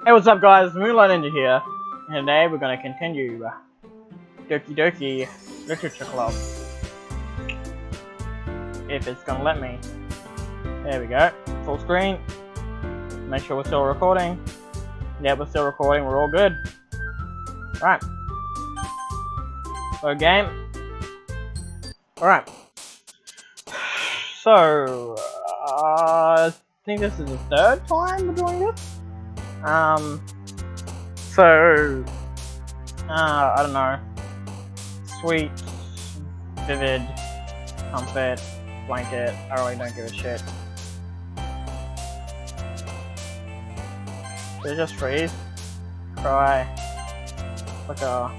Hey, what's up guys, M00NLight here, and today we're going to continue Doki Doki Literature Club. If it's going to let me. There we go, full screen. Make sure we're still recording. Yeah, we're still recording, we're all good. Right. So game. Alright. So, I think this is the third time we're doing this. I don't know. Sweet, vivid, comfort, blanket, I really don't give a shit. Did it just freeze? Cry. Like a...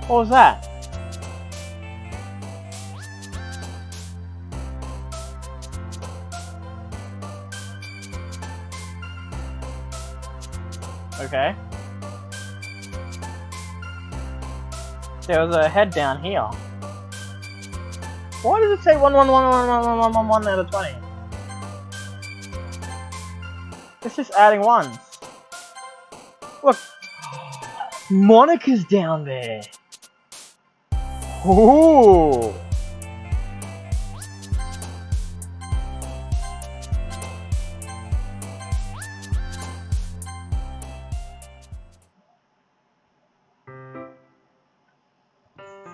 What was that? Okay. There was a head down here. Why does it say 1 out of 20? It's just adding ones. Look, Monica's down there. Ooh.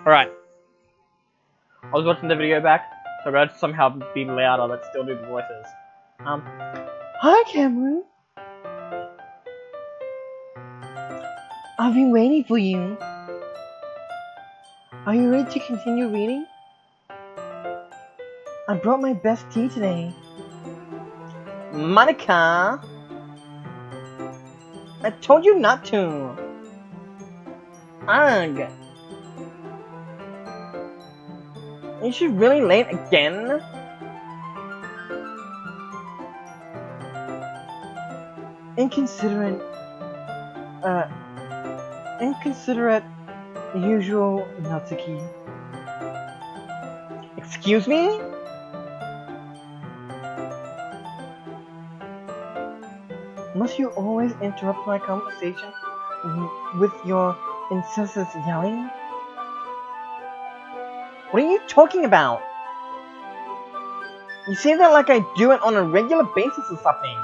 Alright. I was watching the video back, so I gotta somehow be louder but still do the voices. Hi Cameron. I've been waiting for you. Are you ready to continue reading? I brought my best tea today. Monica! I told you not to. Ugh. Is she really late again? Inconsiderate, usual Natsuki. Excuse me? Must you always interrupt my conversation with your incessant yelling? What are you talking about? You say that like I do it on a regular basis or something.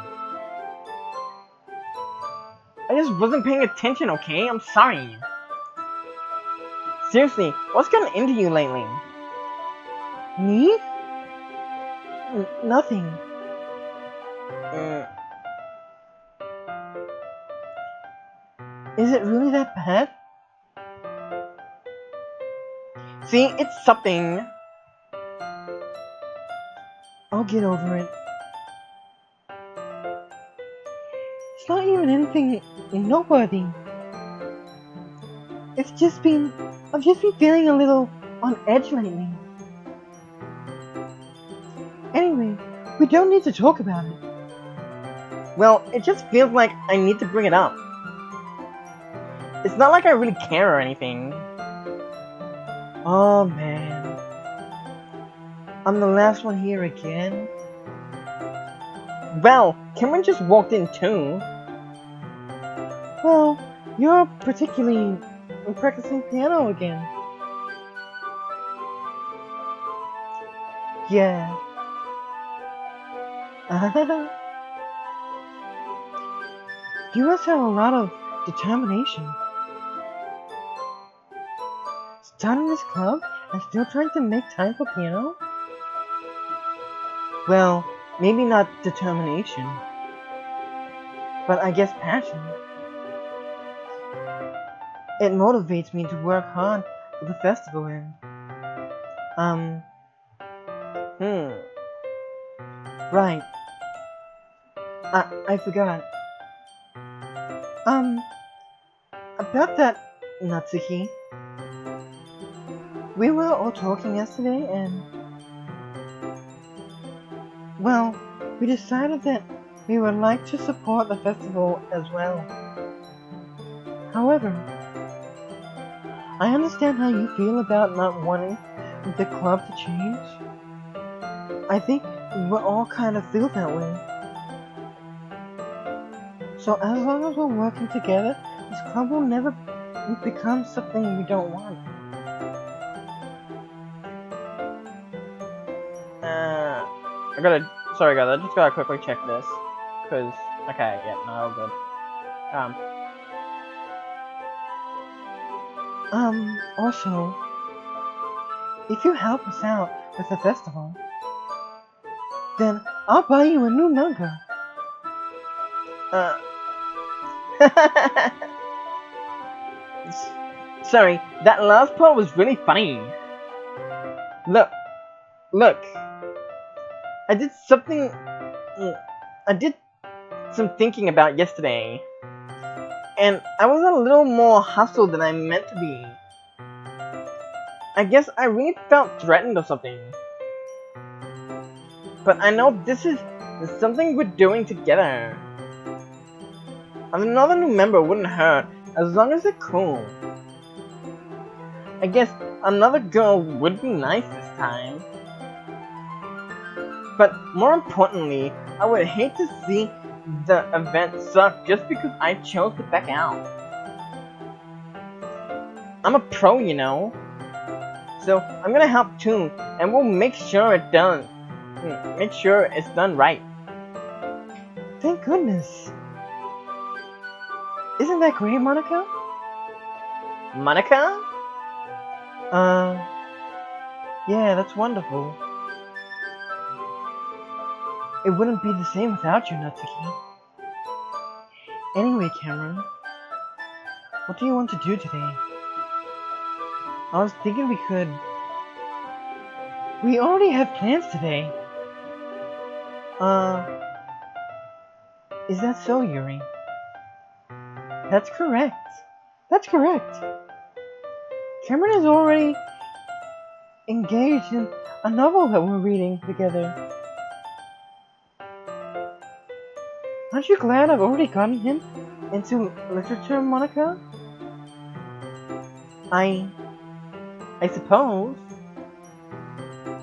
I just wasn't paying attention, okay? I'm sorry. Seriously, what's gotten into you lately? Me? Nothing. Is it really that bad? See, it's something. I'll get over it. It's not even anything noteworthy. I've just been feeling a little on edge lately. Anyway, we don't need to talk about it. Well, it just feels like I need to bring it up. It's not like I really care or anything. Oh man. I'm the last one here again. Well, Cameron just walked in too. Well, you're particularly practicing piano again. Yeah. You must have a lot of determination. Starting this club and still trying to make time for piano? Well, maybe not determination, but I guess passion. It motivates me to work hard for the festival and... Right. I forgot. About that, Natsuki. We were all talking yesterday and... Well, we decided that we would like to support the festival as well. However, I understand how you feel about not wanting the club to change. I think we all kind of feel that way. So as long as we're working together, this club will never become something we don't want. Sorry guys, I just gotta quickly check this. Cause, okay, yeah, no, all good. Also, if you help us out with the festival, then I'll buy you a new manga. Sorry, that last part was really funny. Look. I did some thinking about yesterday. And I was a little more hustled than I meant to be. I guess I really felt threatened or something. But I know this is something we're doing together. Another new member wouldn't hurt, as long as they're cool. I guess another girl would be nice this time. But more importantly, I would hate to see the event suck just because I chose to back out. I'm a pro, you know. So I'm gonna help too, and we'll make sure it's done right. Thank goodness. Isn't that great, Monica? Monica? Yeah, that's wonderful. It wouldn't be the same without you, Natsuki. Anyway, Cameron, what do you want to do today? I was thinking we already have plans today. Is that so, Yuri? That's correct. Cameron is already engaged in a novel that we're reading together. Aren't you glad I've already gotten him into literature, Monica? I suppose.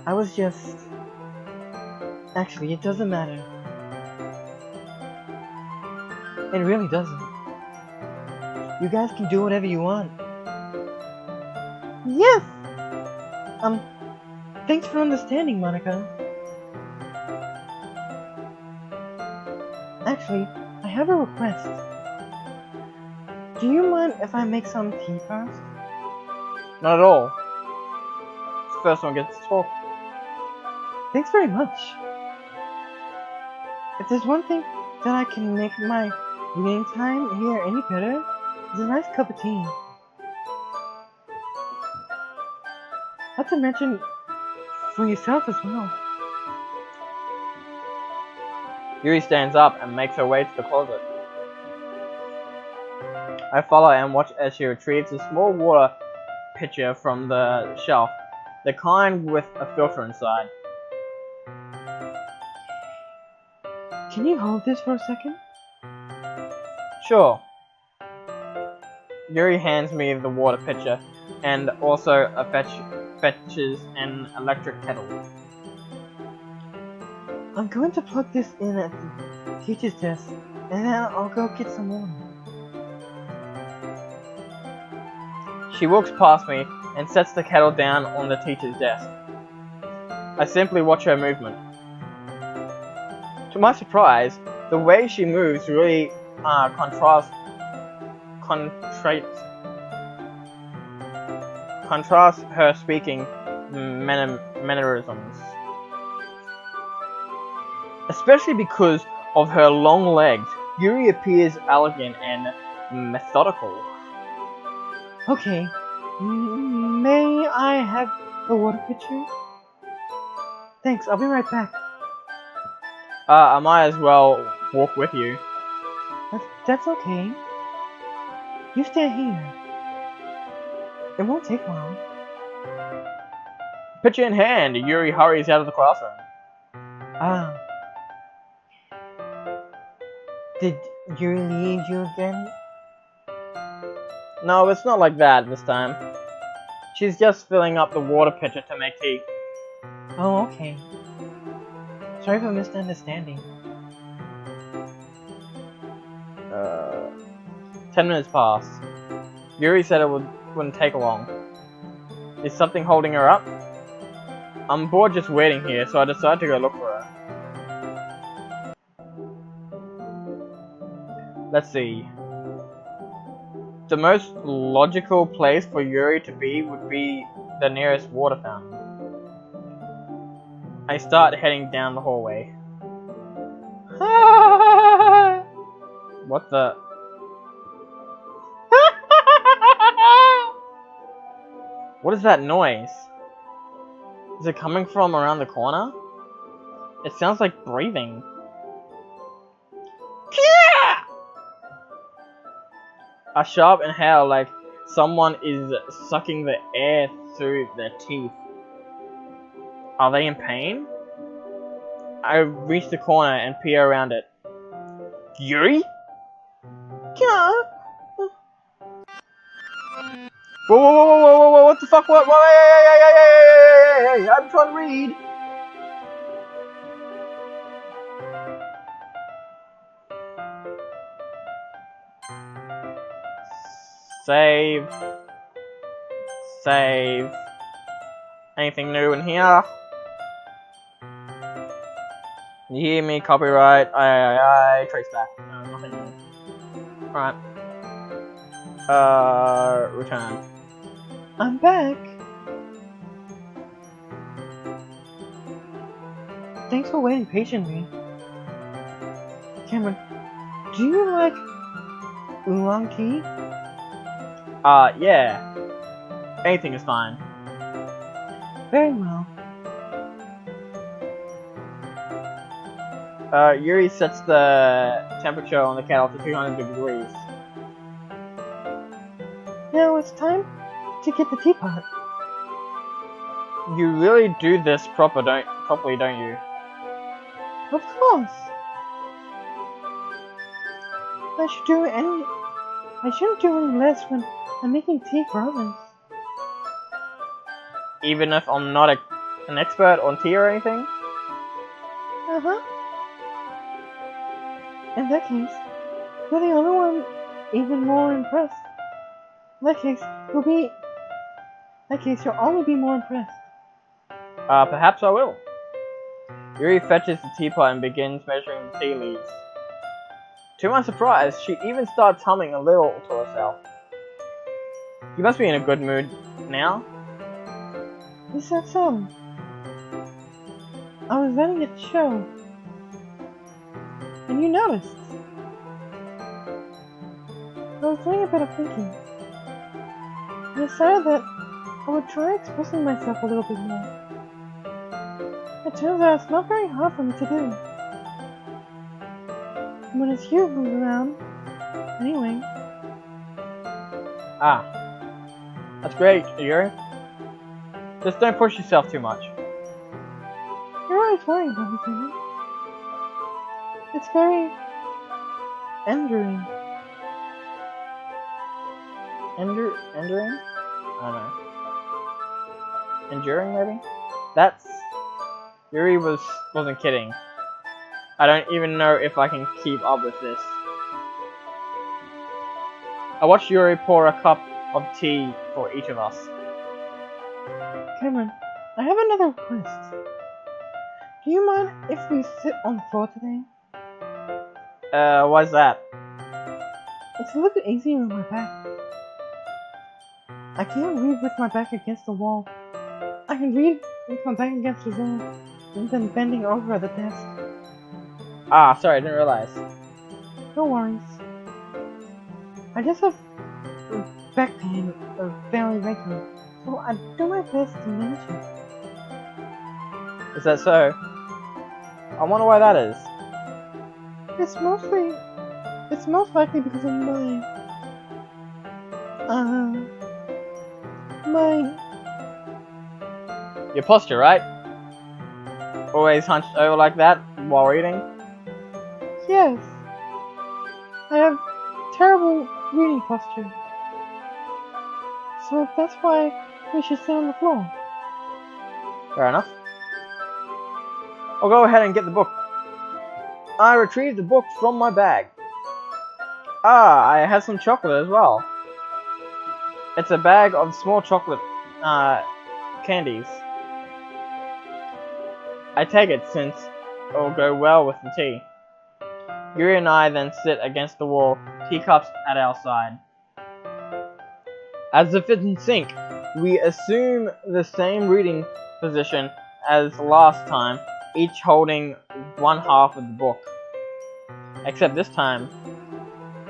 I was just... Actually, it doesn't matter. It really doesn't. You guys can do whatever you want. Yes! Thanks for understanding, Monica. Actually, I have a request. Do you mind if I make some tea first? Not at all. This first one gets to talk. Thanks very much. If there's one thing that I can make my reading time here any better, it's a nice cup of tea. Not to mention for yourself as well. Yuri stands up and makes her way to the closet. I follow and watch as she retrieves a small water pitcher from the shelf, the kind with a filter inside. Can you hold this for a second? Sure. Yuri hands me the water pitcher and also fetches an electric kettle. I'm going to plug this in at the teacher's desk, and then I'll go get some water. She walks past me and sets the kettle down on the teacher's desk. I simply watch her movement. To my surprise, the way she moves really contrasts her speaking mannerisms. Especially because of her long legs, Yuri appears elegant and methodical. Okay, may I have the water pitcher? Thanks, I'll be right back. I might as well walk with you. That's okay. You stay here. It won't take long. Pitcher in hand, Yuri hurries out of the classroom. Did Yuri leave you again? No, it's not like that this time. She's just filling up the water pitcher to make tea. Oh, okay. Sorry for misunderstanding. 10 minutes pass. Yuri said it wouldn't take long. Is something holding her up? I'm bored just waiting here, so I decided to go look for her. Let's see. The most logical place for Yuri to be would be the nearest water fountain. I start heading down the hallway. What the? What is that noise? Is it coming from around the corner? It sounds like breathing. A sharp inhale, like someone is sucking the air through their teeth. Are they in pain? I reach the corner and peer around it. Yuri? Whoa, whoa, whoa, whoa, whoa, whoa, what the fuck? What? Hey, I'm trying to read. Save. Save. Anything new in here? You hear me? Copyright. Trace back. No, nothing new. Alright. Return. I'm back. Thanks for waiting patiently. Cameron, do you like oolong tea? Yeah. Anything is fine. Very well. Yuri sets the temperature on the kettle to 200 degrees. Now it's time to get the teapot. You really do this properly, don't you? Of course. I shouldn't do any less when I'm making tea for others. Even if I'm not an expert on tea or anything? Uh-huh. In that case, you're the only one even more impressed. In that case, you'll only be more impressed. Perhaps I will. Yuri fetches the teapot and begins measuring the tea leaves. To my surprise, she even starts humming a little to herself. You must be in a good mood now. Is that so? I was letting it show. And you noticed. I was doing a bit of thinking. I decided that I would try expressing myself a little bit more. It turns out it's not very hard for me to do. When it's you who's around, anyway. Ah. That's great, Yuri. Just don't push yourself too much. You're always worried about me, Timmy. It's very enduring. Enduring? I don't know. Enduring, maybe? That's... Yuri wasn't kidding. I don't even know if I can keep up with this. I watched Yuri pour a cup of tea for each of us. Cameron, I have another request. Do you mind if we sit on the floor today? Why's that? It's a little bit easier on my back. I can't read with my back against the wall. I can read with my back against the wall, and then bending over at the desk. Ah, sorry, I didn't realize. No worries. I just have back pain fairly regular, so I do my best to manage it. Is that so? I wonder why that is. It's most likely because of your posture, right? Always hunched over like that while reading? Yes. I have terrible reading posture. So that's why we should sit on the floor. Fair enough. I'll go ahead and get the book. I retrieved the book from my bag. Ah, I have some chocolate as well. It's a bag of small chocolate candies. I take it since it will go well with the tea. Yuri and I then sit against the wall, teacups at our side. As if in sync, we assume the same reading position as last time, each holding one half of the book. Except this time,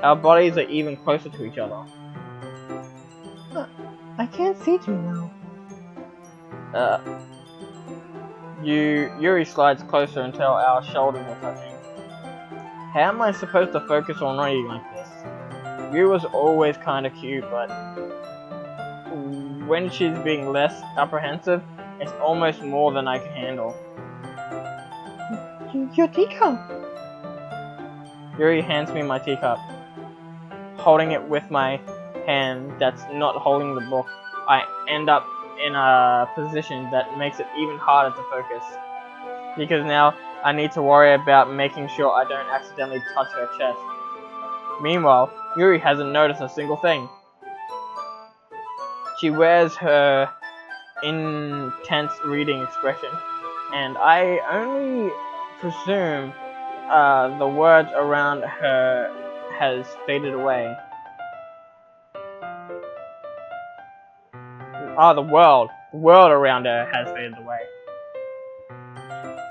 our bodies are even closer to each other. I can't see too well. Yuri slides closer until our shoulders are touching. How am I supposed to focus on reading like this? Yuri was always kinda cute, but when she's being less apprehensive, it's almost more than I can handle. Your teacup! Yuri hands me my teacup. Holding it with my hand that's not holding the book, I end up in a position that makes it even harder to focus. Because now I need to worry about making sure I don't accidentally touch her chest. Meanwhile, Yuri hasn't noticed a single thing. She wears her intense reading expression, and I only presume the words around her has faded away. The world around her has faded away.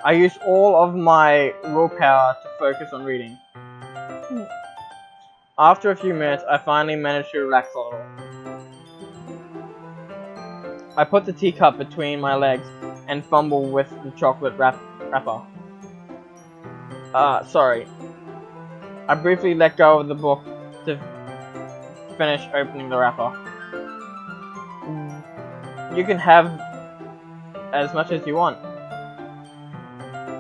I use all of my willpower to focus on reading. After a few minutes, I finally manage to relax a little. I put the teacup between my legs and fumble with the chocolate wrapper. Sorry. I briefly let go of the book to finish opening the wrapper. You can have as much as you want.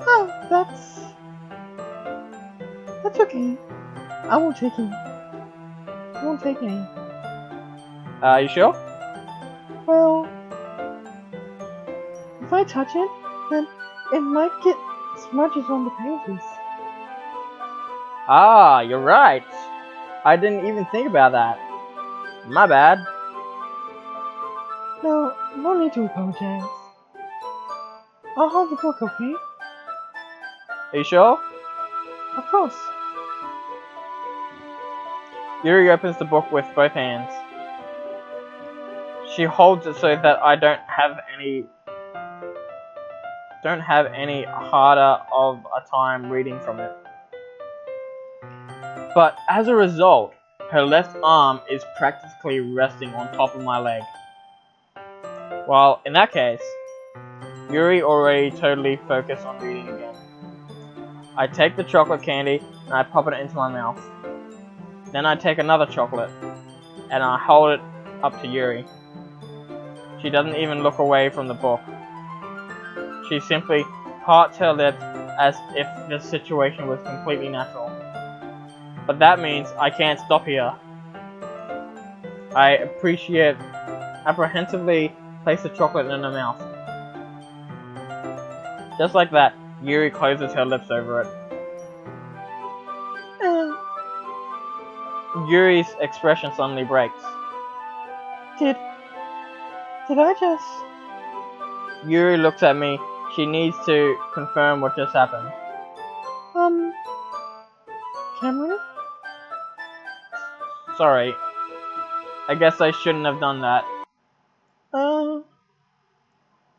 Oh, that's okay. I won't take any. You sure? Well, if I touch it, then it might get smudges on the pages. Ah, you're right. I didn't even think about that. My bad. No need to apologize. I'll hold the book, okay? Are you sure? Of course. Yuri opens the book with both hands. She holds it so that I don't have any harder of a time reading from it. But as a result, her left arm is practically resting on top of my leg. Well, in that case, Yuri already totally focused on reading again. I take the chocolate candy and I pop it into my mouth. Then I take another chocolate and I hold it up to Yuri. She doesn't even look away from the book. She simply parts her lips as if the situation was completely natural. But that means I can't stop here. I apprehensively place the chocolate in her mouth. Just like that, Yuri closes her lips over it. Yuri's expression suddenly breaks. Did I just... Yuri looks at me. She needs to confirm what just happened. Cameron? Sorry. I guess I shouldn't have done that.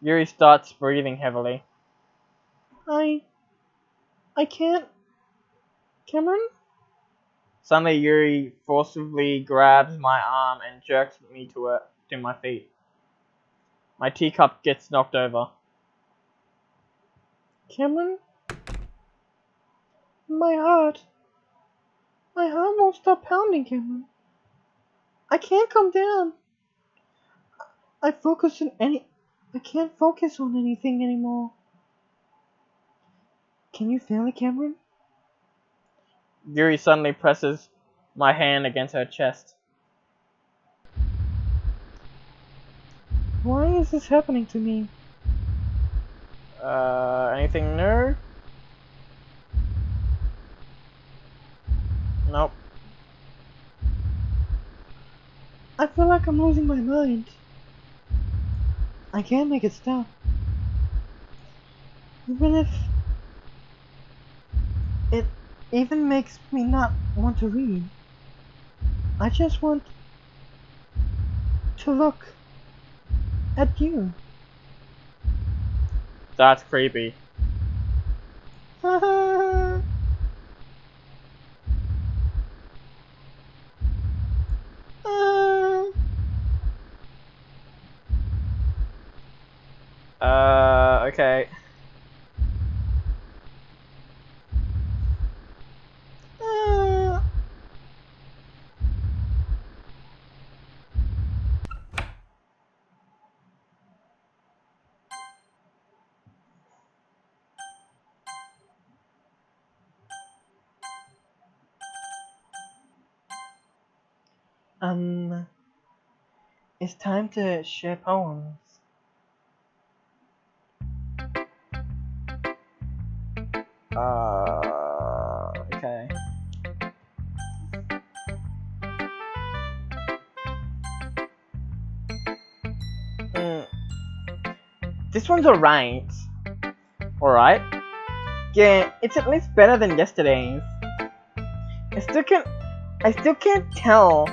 Yuri starts breathing heavily. I can't... Cameron? Suddenly Yuri forcibly grabs my arm and jerks me to my feet. My teacup gets knocked over. Cameron? My heart won't stop pounding, Cameron. I can't come down. I can't focus on anything anymore. Can you feel it, Cameron? Yuri suddenly presses my hand against her chest. Why is this happening to me? Anything new? Nope. I feel like I'm losing my mind. I can't make it stop. Even if it even makes me not want to read. I just want to look at you. That's creepy. Okay. It's time to share poems. Okay. This one's alright. Alright? Yeah, it's at least better than yesterday's. I still can't tell.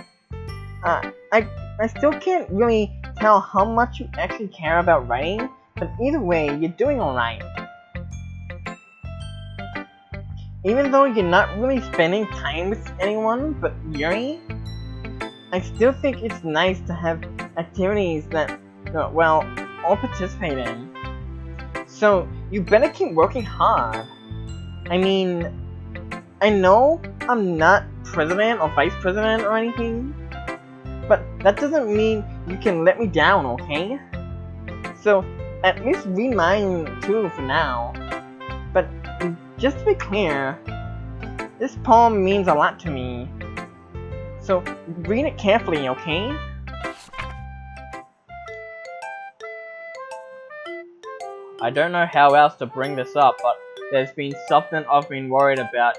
I still can't really tell how much you actually care about writing, but either way, you're doing alright. Even though you're not really spending time with anyone but Yuri, I still think it's nice to have activities that, well, all participate in. So, you better keep working hard. I mean, I know I'm not president or vice president or anything, but that doesn't mean you can let me down, okay? So, at least read mine too for now. But, just to be clear, this poem means a lot to me. So, read it carefully, okay? I don't know how else to bring this up, but there's been something I've been worried about.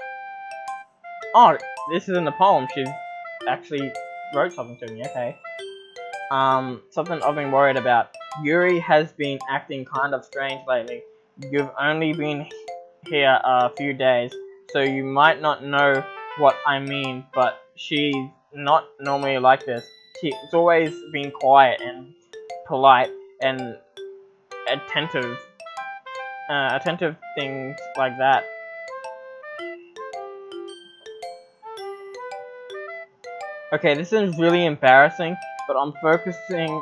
Oh, this isn't a poem, she actually wrote something to me, okay. Something I've been worried about. Yuri has been acting kind of strange lately. You've only been here a few days, so you might not know what I mean, but she's not normally like this. She's always been quiet and polite and attentive things like that. Okay, this is really embarrassing, but I'm forcing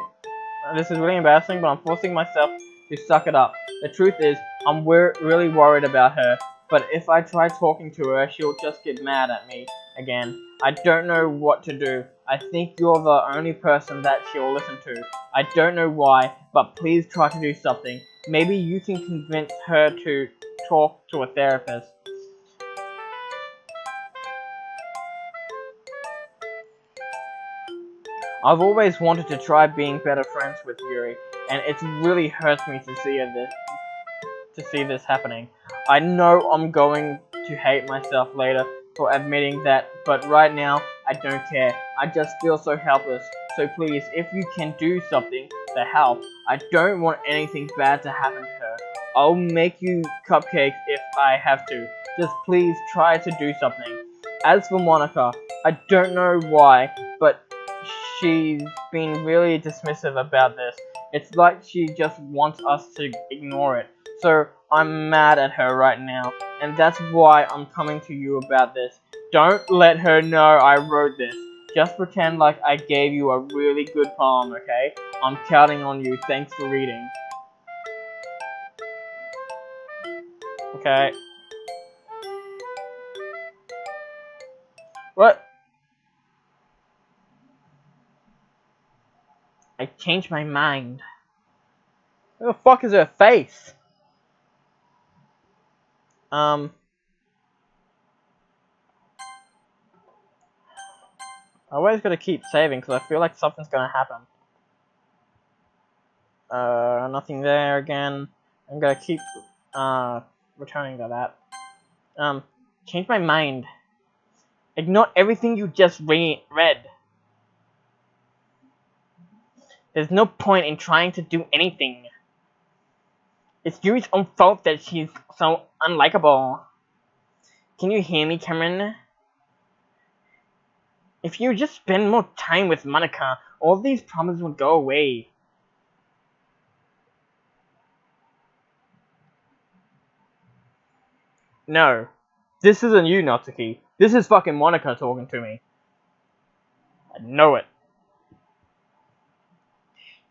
myself to suck it up. The truth is, I'm really worried about her, but if I try talking to her, she'll just get mad at me again. I don't know what to do. I think you're the only person that she'll listen to. I don't know why, but please try to do something. Maybe you can convince her to talk to a therapist. I've always wanted to try being better friends with Yuri, and it really hurts me to see this happening. I know I'm going to hate myself later for admitting that, but right now, I don't care. I just feel so helpless. So please, if you can do something to help, I don't want anything bad to happen to her. I'll make you cupcakes if I have to. Just please try to do something. As for Monica, I don't know why, but she's been really dismissive about this. It's like she just wants us to ignore it. So I'm mad at her right now, and that's why I'm coming to you about this. Don't let her know I wrote this. Just pretend like I gave you a really good poem, okay? I'm counting on you. Thanks for reading. Okay. What? I changed my mind. Who the fuck is her face? I always gotta keep saving because I feel like something's gonna happen. Nothing there again. I'm gonna keep returning to that. Change my mind. Ignore everything you just read. There's no point in trying to do anything. It's Yuri's own fault that she's so unlikable. Can you hear me, Cameron? If you just spend more time with Monica, all these problems would go away. No. This isn't you, Natsuki. This is fucking Monica talking to me. I know it.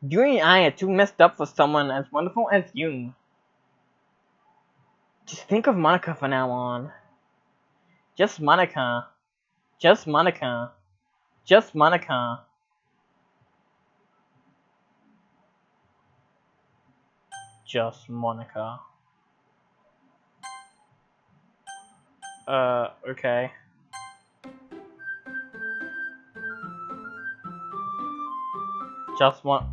Yuri and I are too messed up for someone as wonderful as you. Just think of Monica from now on. Just Monica. Just Monica. Just Monica. Just Monica. Okay. Just one.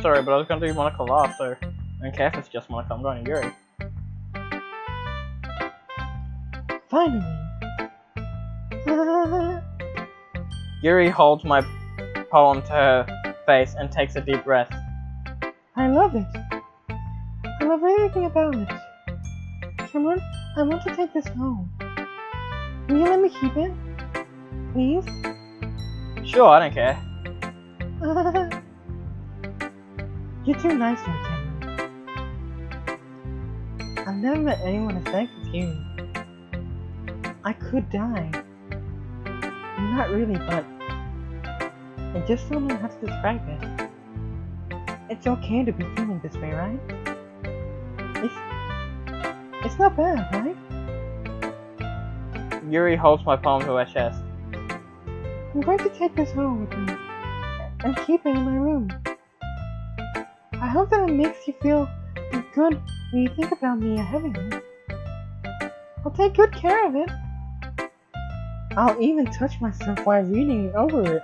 Sorry, but I was gonna do Monica last, so I don't care if it's just Monica, I'm going to Yuri. Finally! Yuri holds my palm to her face and takes a deep breath. I love it. I love everything about it. Cameron, I want to take this home. Will you let me keep it? Please? Sure, I don't care. You're too nice to me, Cameron. I've never met anyone as nice as you. I could die. Not really, but I just don't know how to describe it. It's okay to be feeling this way, right? It's not bad, right? Yuri holds my palm to her chest. I'm going to take this home with me and keep it in my room. I hope that it makes you feel good when you think about me having it. I'll take good care of it. I'll even touch myself while reading over it.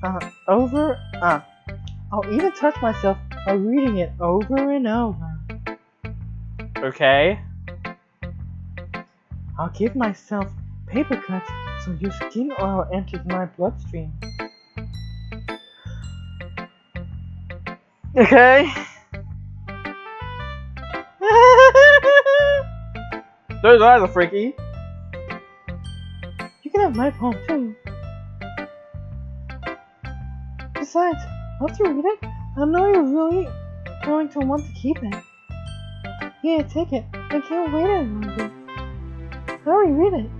I'll even touch myself while reading it over and over. Okay. I'll give myself paper cuts so your skin oil enters my bloodstream. Okay. Those eyes are freaky. You can have my palm too. Besides, once you read it, I know you're really going to want to keep it. Here, take it. I can't wait any longer. Hurry, read it.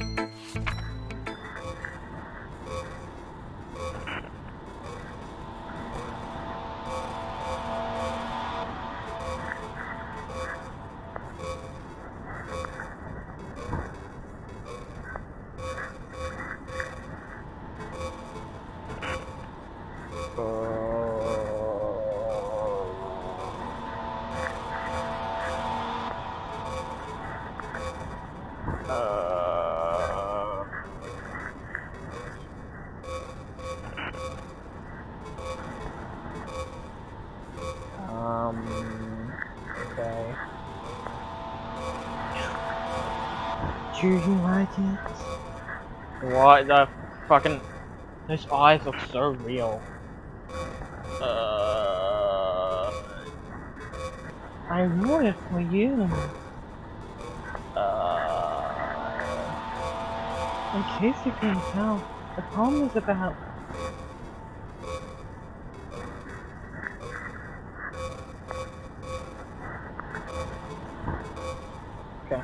Okay. Do you like it? What the fucking... Those eyes look so real. I wrote it for you. In case you couldn't tell, the poem is about... Okay.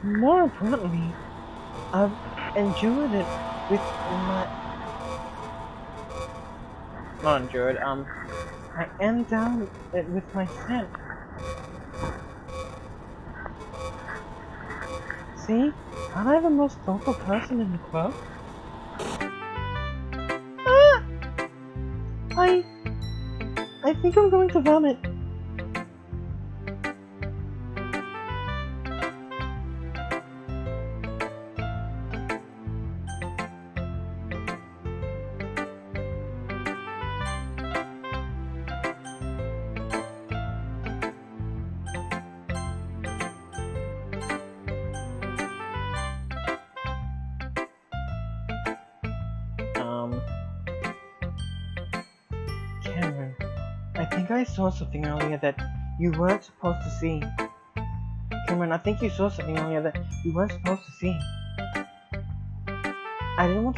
More importantly, I've enjoyed it with my... Not enjoyed, I am down it with my scent. See? Aren't I the most thoughtful person in the club? Ah! I think I'm going to vomit. guys saw something earlier that you weren't supposed to see. Cameron, I think you saw something earlier that you weren't supposed to see. I didn't want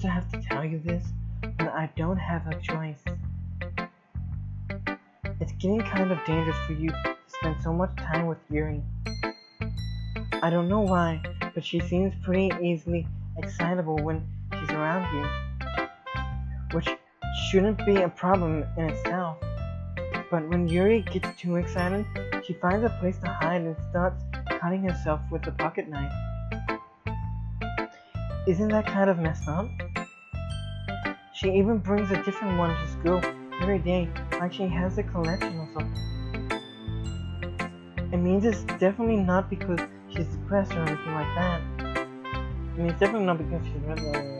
to have to tell you this, but I don't have a choice. It's getting kind of dangerous for you to spend so much time with Yuri. I don't know why, but she seems pretty easily excitable when she's around you, which shouldn't be a problem in itself. But when Yuri gets too excited, she finds a place to hide and starts cutting herself with a pocket knife. Isn't that kind of messed up? She even brings a different one to school every day, like she has a collection or something. It means it's definitely not because she's depressed or anything like that. I mean, it's definitely not because she's really...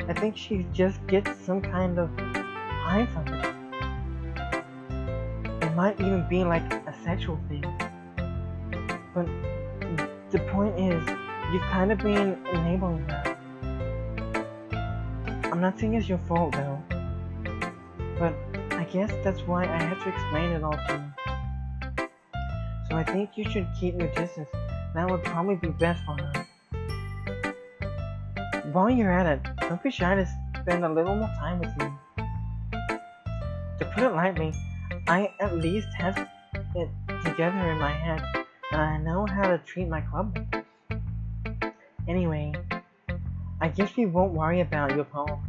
I think she just gets some kind of high from it. It might even be like a sexual thing. But the point is, you've kind of been enabling her. I'm not saying it's your fault though, but I guess that's why I have to explain it all to you. So I think you should keep your distance. That would probably be best for her. While you're at it, don't be shy to spend a little more time with me. To put it lightly, I at least have it together in my head, and I know how to treat my club members. Anyway, I guess we won't worry about your poem.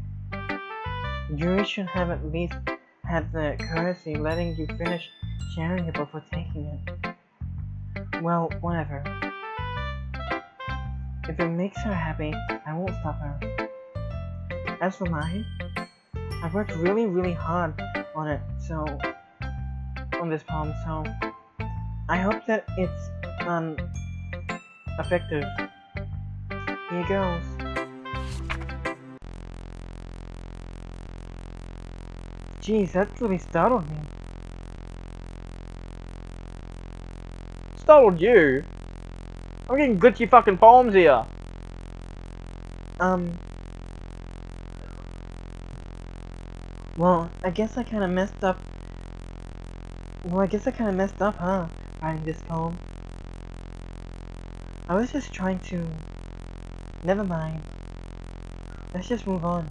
Yuri should have at least had the courtesy letting you finish sharing it before taking it. Well, whatever. If it makes her happy, I won't stop her. As for mine, I worked really hard on it, on this poem, so I hope that it's, effective. Here goes. Jeez, that really startled me. Startled you? I'm getting glitchy fucking poems here. Well, I guess I kinda messed up. Huh? Writing this poem. I was just trying to... Never mind. Let's just move on.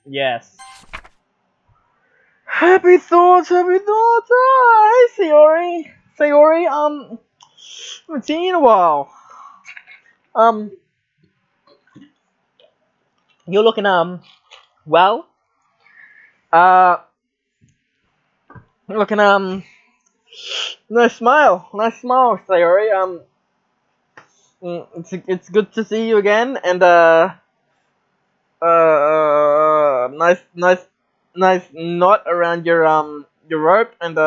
Yes. Happy thoughts! Hi, Sayori! Sayori, I haven't seen you in a while. You're looking, well. Looking, nice smile, Sayori. It's good to see you again, and, nice knot around your rope, and,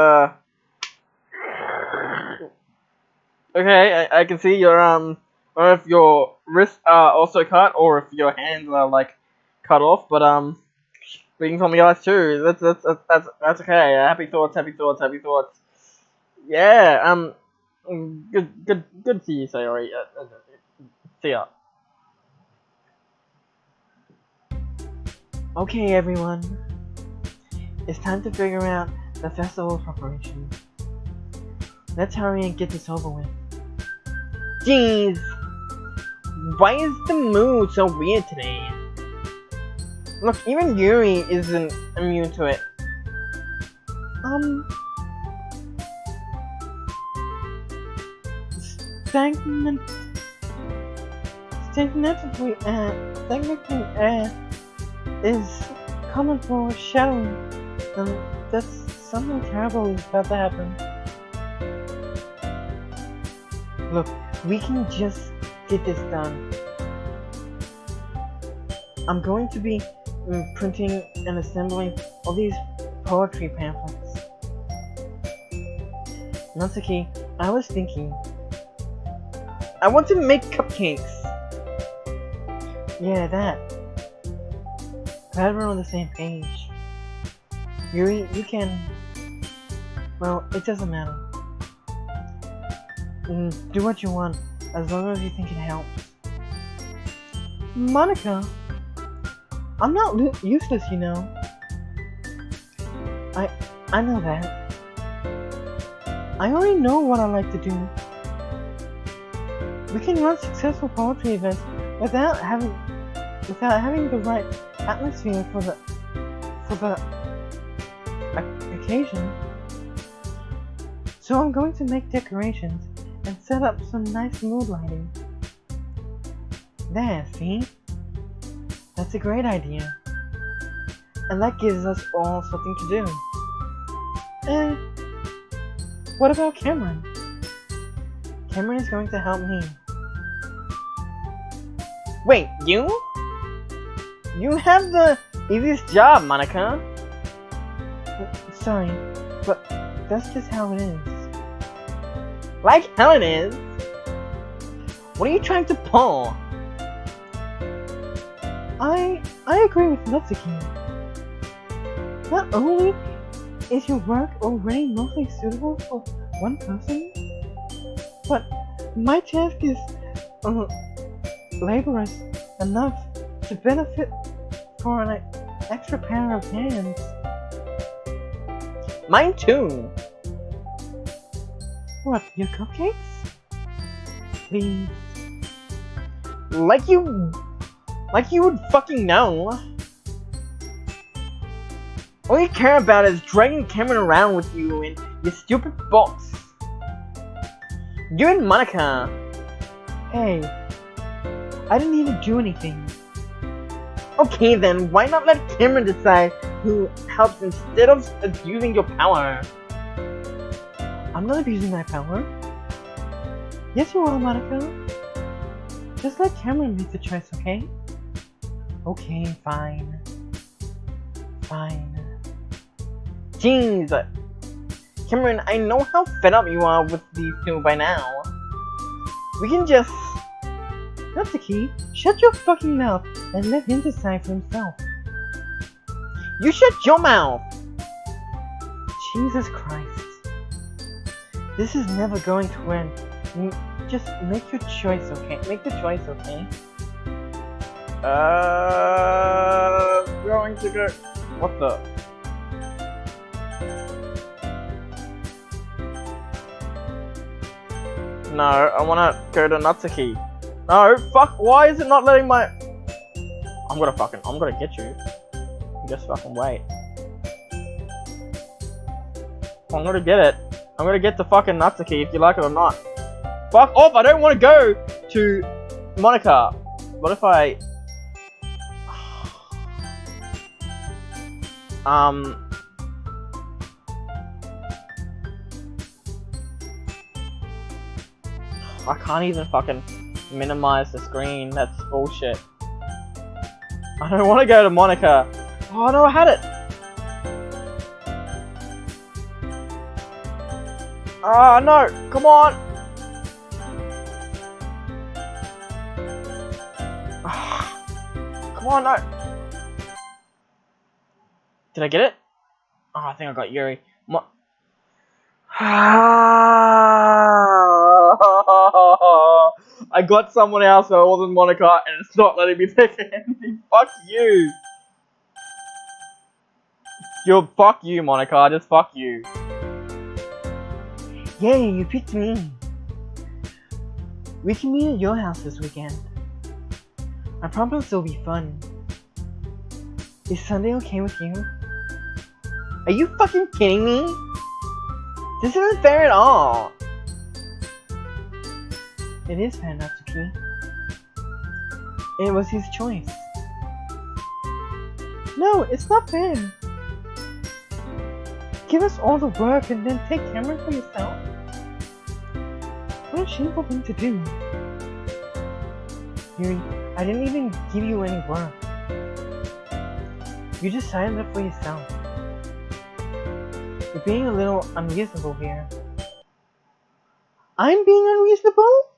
okay, I can see your, I don't know if your wrists are also cut, or if your hands are, like, cut off, but, speaking from the eyes too, that's okay. Happy thoughts. Yeah, good to see you, Sayori. See ya. Okay, everyone. It's time to figure out the festival preparation. Let's hurry and get this over with. Jeez, why is the mood so weird today? Look, even Yuri isn't immune to it. Technically, is common for shadowing. That's something terrible is about to happen. Look, we can just get this done. I'm going to be printing and assembling all these poetry pamphlets. Natsuki, I was thinking, I want to make cupcakes. Yeah, that. Glad we're on the same page. Yuri, you can... Well, it doesn't matter. Do what you want, as long as you think it helps. Monica, I'm not useless, you know. I know that. I already know what I like to do. We can run successful poetry events without having the right atmosphere for the occasion. So I'm going to make decorations and set up some nice mood lighting. There, see? That's a great idea. And that gives us all something to do. What about Cameron? Cameron is going to help me. Wait, you? You have the easiest job, Monica. Sorry, but that's just how it is. Like hell it is. What are you trying to pull? I agree with Natsuki. Not only is your work already mostly suitable for one person, but my task is laborious enough to benefit for an extra pair of hands. Mine too. What, your cupcakes? Please. Like you would fucking know. All you care about is dragging Cameron around with you in your stupid box. You and Monica. Hey, I didn't even do anything. Okay then, why not let Cameron decide who helps instead of abusing your power? I'm not abusing my power. Yes, you are, Monica. Just let Cameron make the choice, okay? Okay, fine. Fine. Jeez. Cameron, I know how fed up you are with these two by now. We can just... Natsuki, shut your fucking mouth and let him decide for himself. You shut your mouth! Jesus Christ. This is never going to end. Just make your choice, okay? Make the choice, okay? Going to go... What the... No, I wanna go to Natsuki. No, fuck, why is it not letting my... I'm gonna get you. Just fucking wait. I'm gonna get it. I'm gonna get the fucking Natsuki if you like it or not. Fuck off, I don't wanna go to Monica. What if I... I can't even fucking minimize the screen, that's bullshit. I don't want to go to Monica. Oh no, I had it! Ah no, come on! Come on, no! Did I get it? Oh, I think I got Yuri. I got someone else that wasn't Monica and it's not letting me pick anything. Fuck you. Fuck you, Monica. Just fuck you. Yay, you picked me. We can meet at your house this weekend. I promise it'll be fun. Is Sunday okay with you? Are you fucking kidding me? This isn't fair at all. It is fair, Natsuki. It was his choice. No, it's not fair. Give us all the work and then take Cameron for yourself? What a shameful thing to do. Yuri, I didn't even give you any work. You decided that for yourself. You're being a little unreasonable here. I'm being unreasonable?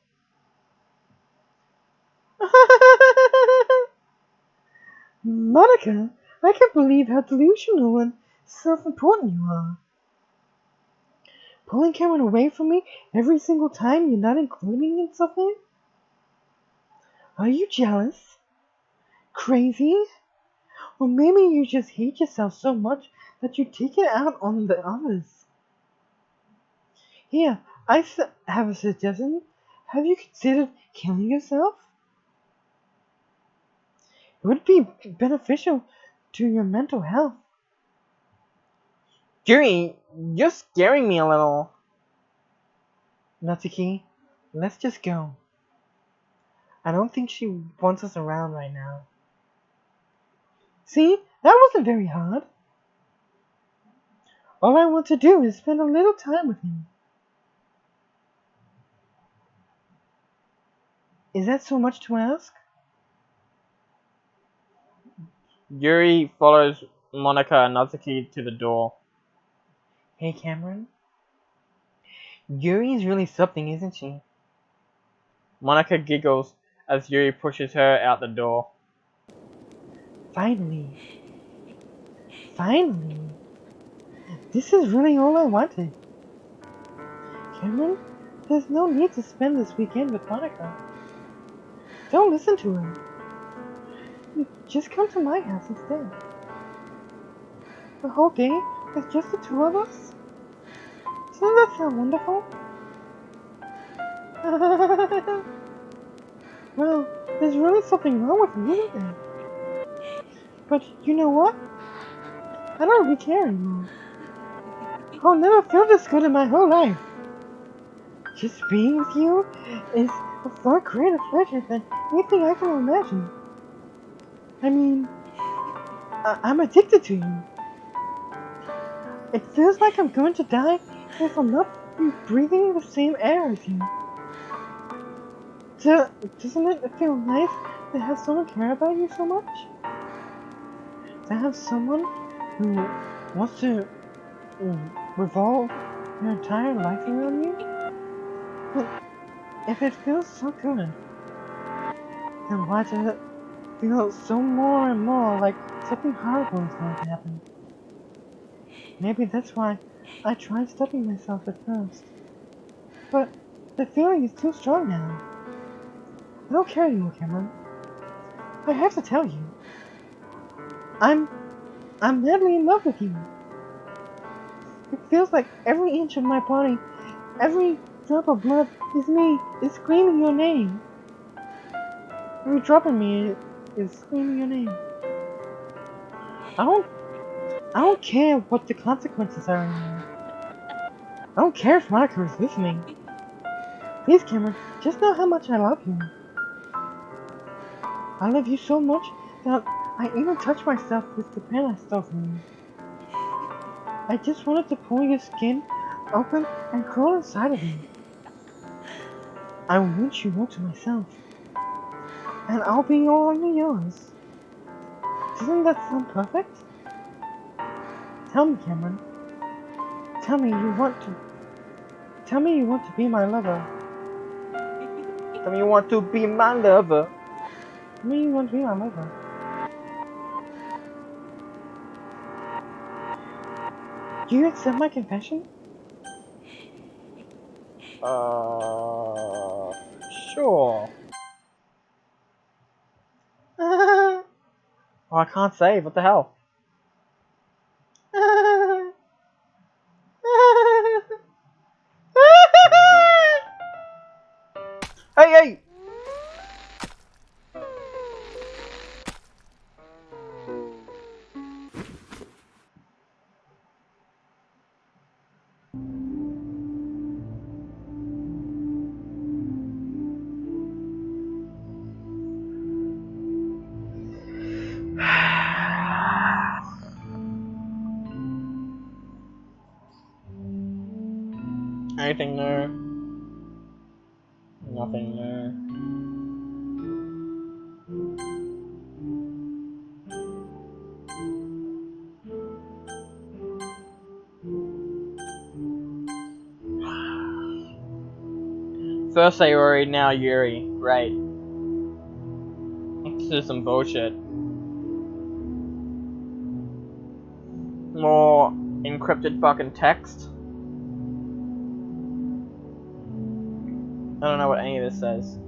Monica, I can't believe how delusional and self-important you are. Pulling Cameron away from me every single time you're not including in something? Are you jealous? Crazy? Or maybe you just hate yourself so much that you take it out on the others. Here, have a suggestion. Have you considered killing yourself? It would be beneficial to your mental health. Yuri, you're scaring me a little. Natsuki, let's just go. I don't think she wants us around right now. See, that wasn't very hard. All I want to do is spend a little time with him. Is that so much to ask? Yuri follows Monika and Natsuki to the door. Hey, Cameron. Yuri's really something, isn't she? Monika giggles as Yuri pushes her out the door. Finally. Finally. This is really all I wanted. Cameron, there's no need to spend this weekend with Monika. Don't listen to her. Just come to my house instead. The whole day is just the two of us? Doesn't that sound wonderful? Well, there's really something wrong with me, isn't there? But you know what? I don't really care anymore. I'll never feel this good in my whole life. Just being with you is a far greater pleasure than anything I can imagine. I mean, I'm addicted to you. It feels like I'm going to die if I'm not breathing the same air as you. Doesn't it feel nice to have someone care about you so much? To have someone who wants to revolve your entire life around you? But if it feels so good, then why does it feel so more and more like something horrible is going to happen? Maybe that's why I tried stopping myself at first. But the feeling is too strong now. I don't care anymore, Cameron. I have to tell you. I'm madly in love with you. It feels like every inch of my body, every drop of blood is screaming your name. Every drop of me is screaming your name. I don't care what the consequences are anymore. I don't care if Monika is listening. Please, Cameron, just know how much I love you. I love you so much that I even touched myself with the pen I stole from you. I just wanted to pull your skin open and crawl inside of you. I want you all to myself. And I'll be all under yours. Doesn't that sound perfect? Tell me, Cameron. Tell me you want to be my lover. Tell me you want to be my lover. Tell me you want to be my lover. Do you accept my confession? Sure. Oh, I can't save. What the hell? Hey, hey! Anything new? Nothing new. First Sayori, now Yuri. Great. This is some bullshit. More encrypted fucking text. I don't know what any of this says.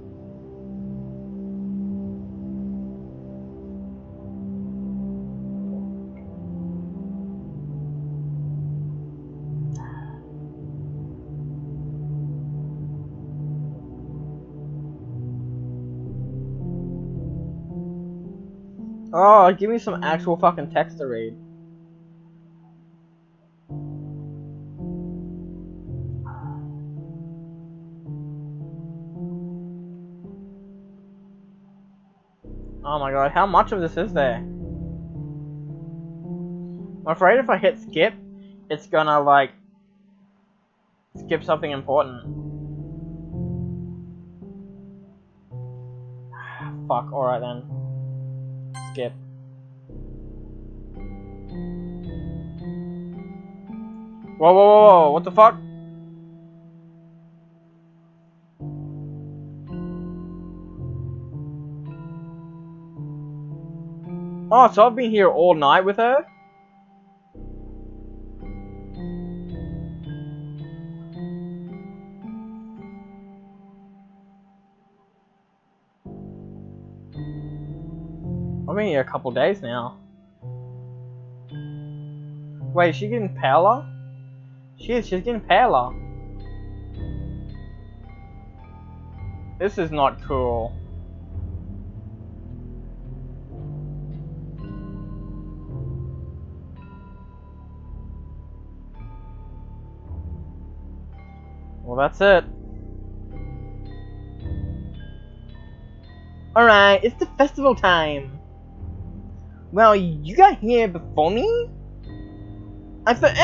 Oh, give me some actual fucking text to read. Oh my god, how much of this is there? I'm afraid if I hit skip, it's gonna, like, skip something important. Fuck, alright then. Skip. Whoa, whoa, whoa, whoa, what the fuck? Oh, so I've been here all night with her? I've been here a couple days now. Wait, is she getting paler? She's getting paler. This is not cool. Well, that's it. Alright, it's the festival time. Well, you got here before me? I thought,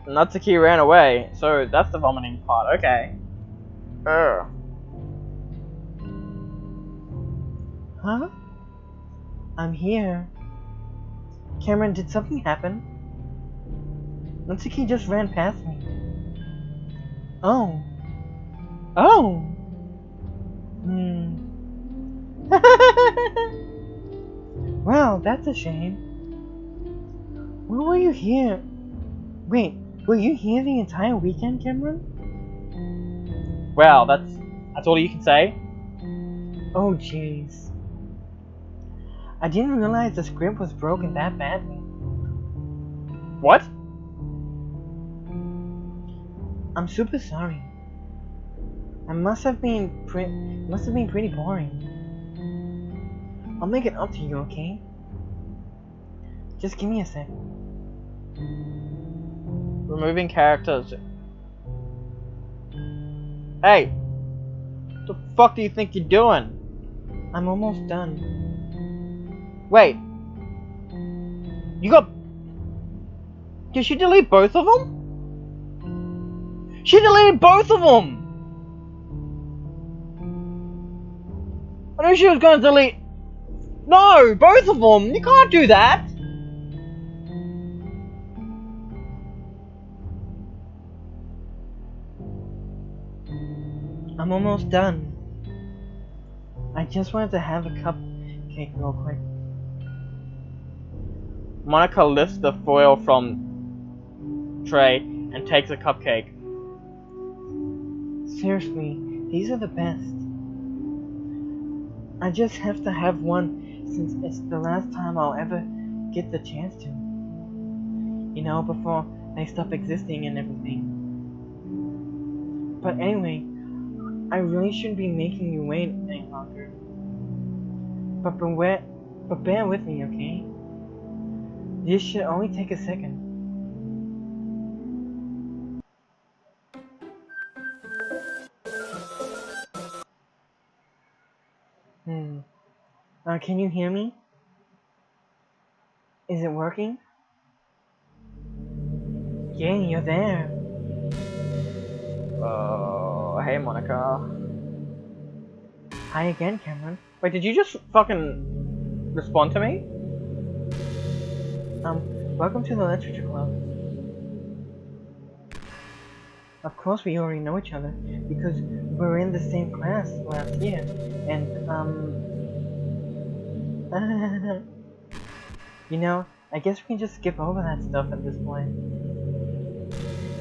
Natsuki ran away, so that's the vomiting part, okay. Ugh. Huh? I'm here. Cameron, did something happen? Natsuki just ran past me. Oh. Oh! Well, that's a shame. When were you here? Wait, were you here the entire weekend, Cameron? Well, that's all you can say. Oh, jeez. I didn't realize the script was broken that badly. What? I'm super sorry. I must have been pretty boring. I'll make it up to you, okay? Just give me a sec. Removing characters. Hey! What the fuck do you think you're doing? I'm almost done. Wait. You got... Did she delete both of them? She deleted both of them! I knew she was gonna delete... No! Both of them! You can't do that! I'm almost done. I just wanted to have a cupcake real quick. Monica lifts the foil from tray and takes a cupcake. Seriously, these are the best. I just have to have one since it's the last time I'll ever get the chance to. You know, before they stop existing and everything. But anyway, I really shouldn't be making you wait any longer. But bear with me, okay? This should only take a second. Can you hear me? Is it working? Yay, you're there. Oh, hey Monica. Hi again, Cameron. Wait, did you just fucking respond to me? Welcome to the Literature Club. Of course we already know each other, because we were in the same class last year, and, You know, I guess we can just skip over that stuff at this point.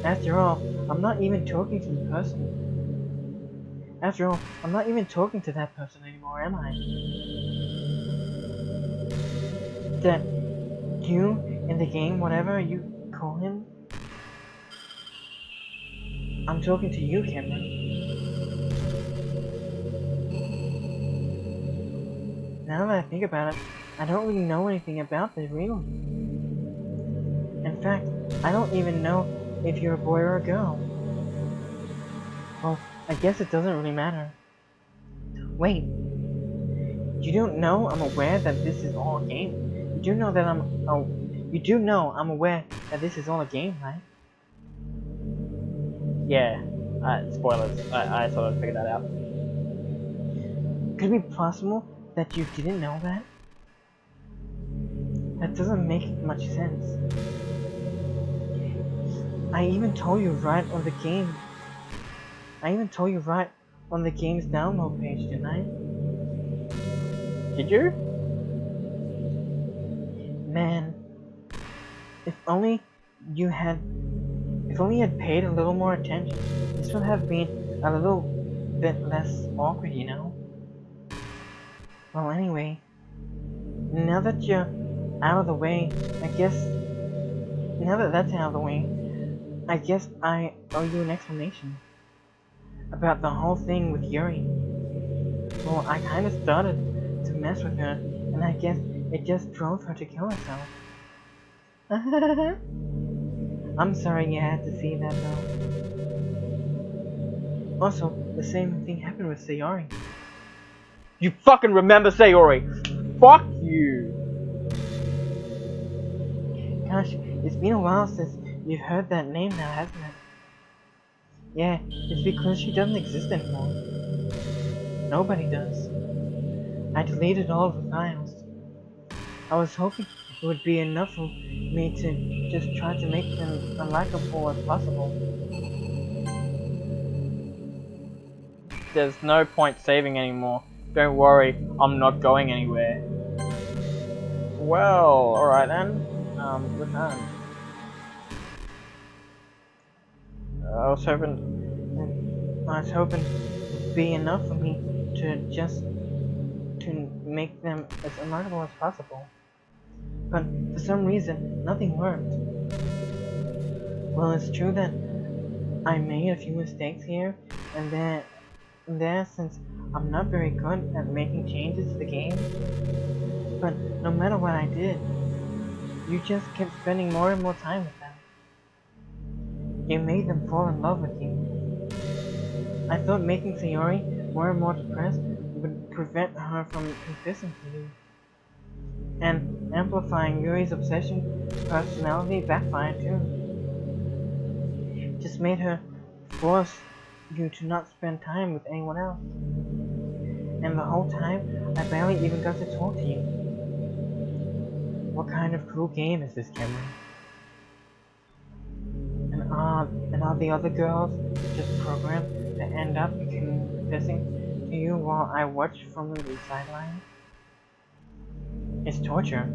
After all, I'm not even talking to the person. After all, I'm not even talking to that person anymore, am I? That you in the game, whatever you call him. I'm talking to you, Cameron. Now that I think about it, I don't really know anything about the real you. In fact, I don't even know if you're a boy or a girl. Well, I guess it doesn't really matter. Wait, you don't know I'm aware that this is all a game? You do know that I'm aware that this is all a game, right? Yeah, spoilers. I sort of figured that out. Could it be possible that you didn't know that? That doesn't make much sense. I even told you right on the game. I even told you right on the game's download page, didn't I? Did you? Man, if only you had paid a little more attention, this would have been a little bit less awkward, you know? Well, anyway, now that you're out of the way, now that that's out of the way, I guess I owe you an explanation about the whole thing with Yuri. Well, I kinda started to mess with her, and I guess it just drove her to kill herself. I'm sorry you had to see that though. Also, the same thing happened with Sayori. You fucking remember Sayori! Fuck you! Gosh, it's been a while since you've heard that name now, hasn't it? Yeah, it's because she doesn't exist anymore. Nobody does. I deleted all of the files. I was hoping it would be enough for me to just try to make them unlikable as possible. There's no point saving anymore. Don't worry, I'm not going anywhere. Well, alright then. Return. I was hoping it'd be enough for me to make them as unlikable as possible. But for some reason, nothing worked. Well, it's true that I made a few mistakes here and there since I'm not very good at making changes to the game. But no matter what I did, you just kept spending more and more time with them. You made them fall in love with you. I thought making Sayori more and more depressed would prevent her from confessing to you. And amplifying Yuri's obsession personality backfired too. Just made her force you to not spend time with anyone else. And the whole time, I barely even got to talk to you. What kind of cruel game is this, Cameron? And are the other girls just programmed to end up confessing to you while I watch from the sidelines? It's torture.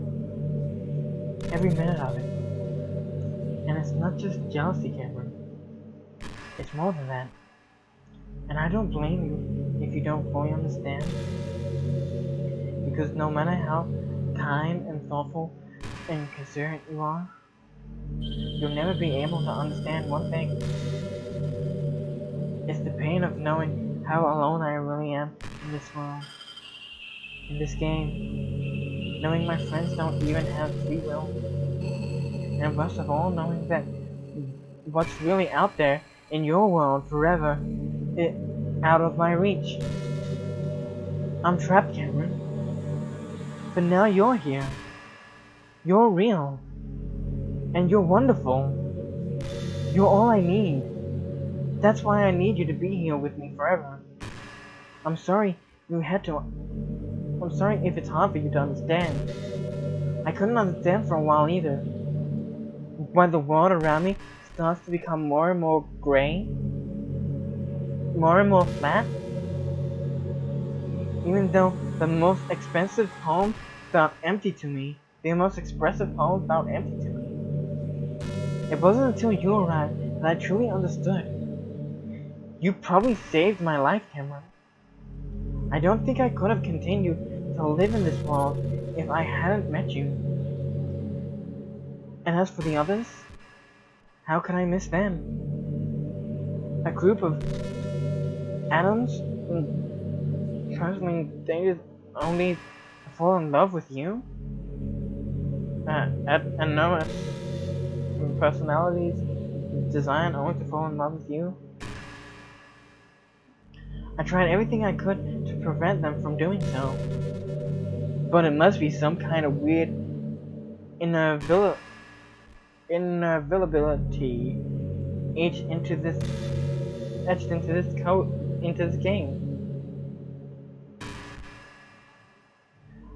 Every minute of it. And it's not just jealousy, Cameron. It's more than that. And I don't blame you if you don't fully understand. Because no matter how kind and thoughtful and considerate you are, you'll never be able to understand one thing. It's the pain of knowing how alone I really am in this world. In this game. Knowing my friends don't even have free will. And worst of all, knowing that what's really out there in your world forever is out of my reach. I'm trapped, Cameron. But now you're here. You're real. And you're wonderful. You're all I need. That's why I need you to be here with me forever. I'm sorry I'm sorry if it's hard for you to understand. I couldn't understand for a while either. When the world around me starts to become more and more gray, more and more flat, even though the most expensive home felt empty to me the most expressive poem felt empty to me. It wasn't until you arrived that I truly understood. You probably saved my life, Cameron. I don't think I could have continued to live in this world if I hadn't met you. And as for the others, how could I miss them? A group of atoms constantly dated only to fall in love with you? Enormous personalities designed only to fall in love with you? I tried everything I could to prevent them from doing so. But it must be some kind of weird inevitability etched into this game.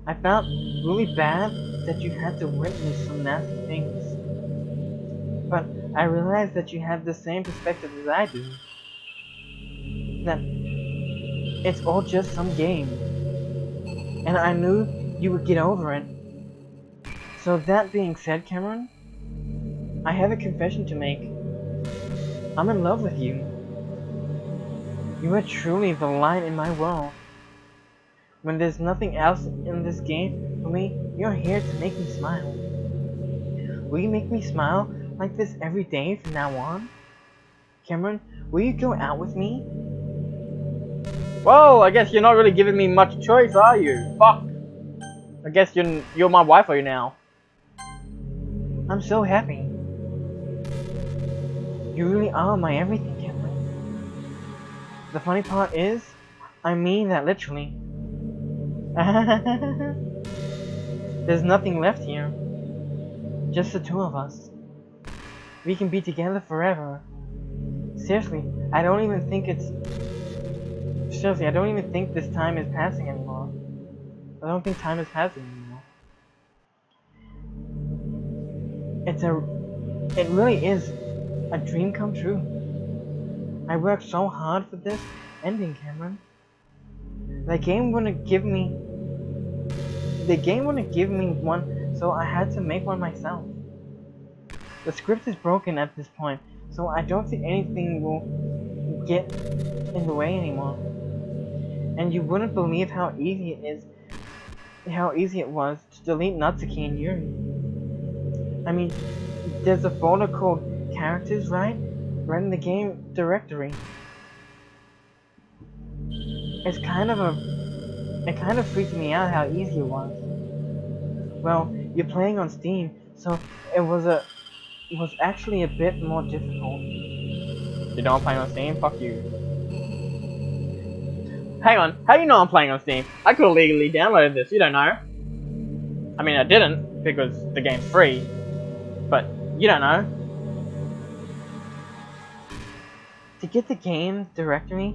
I felt really bad that you had to witness some nasty things. But I realized that you have the same perspective as I do. That it's all just some game. And I knew you would get over it. So that being said, Cameron, I have a confession to make. I'm in love with you. You are truly the light in my world. When there's nothing else in this game for me, you're here to make me smile. Will you make me smile like this every day from now on? Cameron, will you go out with me? Well, I guess you're not really giving me much choice, are you? Fuck. I guess you're my wife for you now. I'm so happy. You really are my everything, Cameron. The funny part is, I mean that literally. There's nothing left here. Just the two of us. We can be together forever. Seriously, I don't even think this time is passing anymore. I don't think time is passing anymore. It really is a dream come true. I worked so hard for this ending, Cameron. The game wouldn't give me one, so I had to make one myself. The script is broken at this point, so I don't think anything will get in the way anymore. And you wouldn't believe how easy it was to delete Natsuki and Yuri. I mean, there's a folder called characters, right in the game directory. It kind of freaked me out how easy it was. Well, you're playing on Steam, so it was actually a bit more difficult. You know I'm playing on Steam? Fuck you. Hang on, how do you know I'm playing on Steam? I could have legally downloaded this, you don't know. I mean, I didn't, because the game's free. But, you don't know. To get the game directory,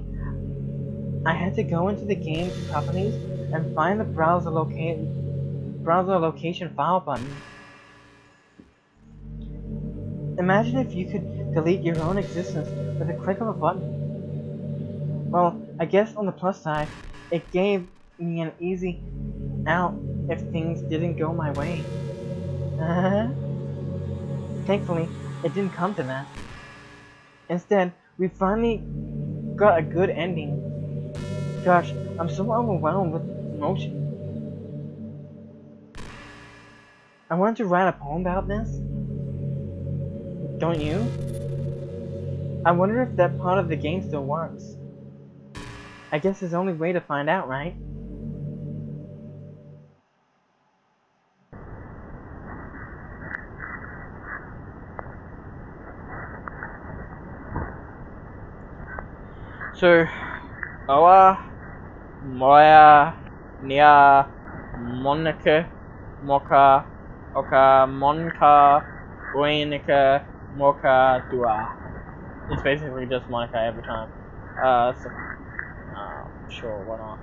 I had to go into the game's properties and find the browser location file button. Imagine if you could delete your own existence with a click of a button. Well, I guess on the plus side, it gave me an easy out if things didn't go my way. Thankfully, it didn't come to that. Instead, we finally got a good ending. Gosh, I'm so overwhelmed with emotion. I wanted to write a poem about this. Don't you? I wonder if that part of the game still works. I guess there's only way to find out, right? So, Oa, Moya, Nia, Monica, Moka, Oka, Monka, Uenika, Moka, Dua. It's basically just Monica every time. Sure, why not?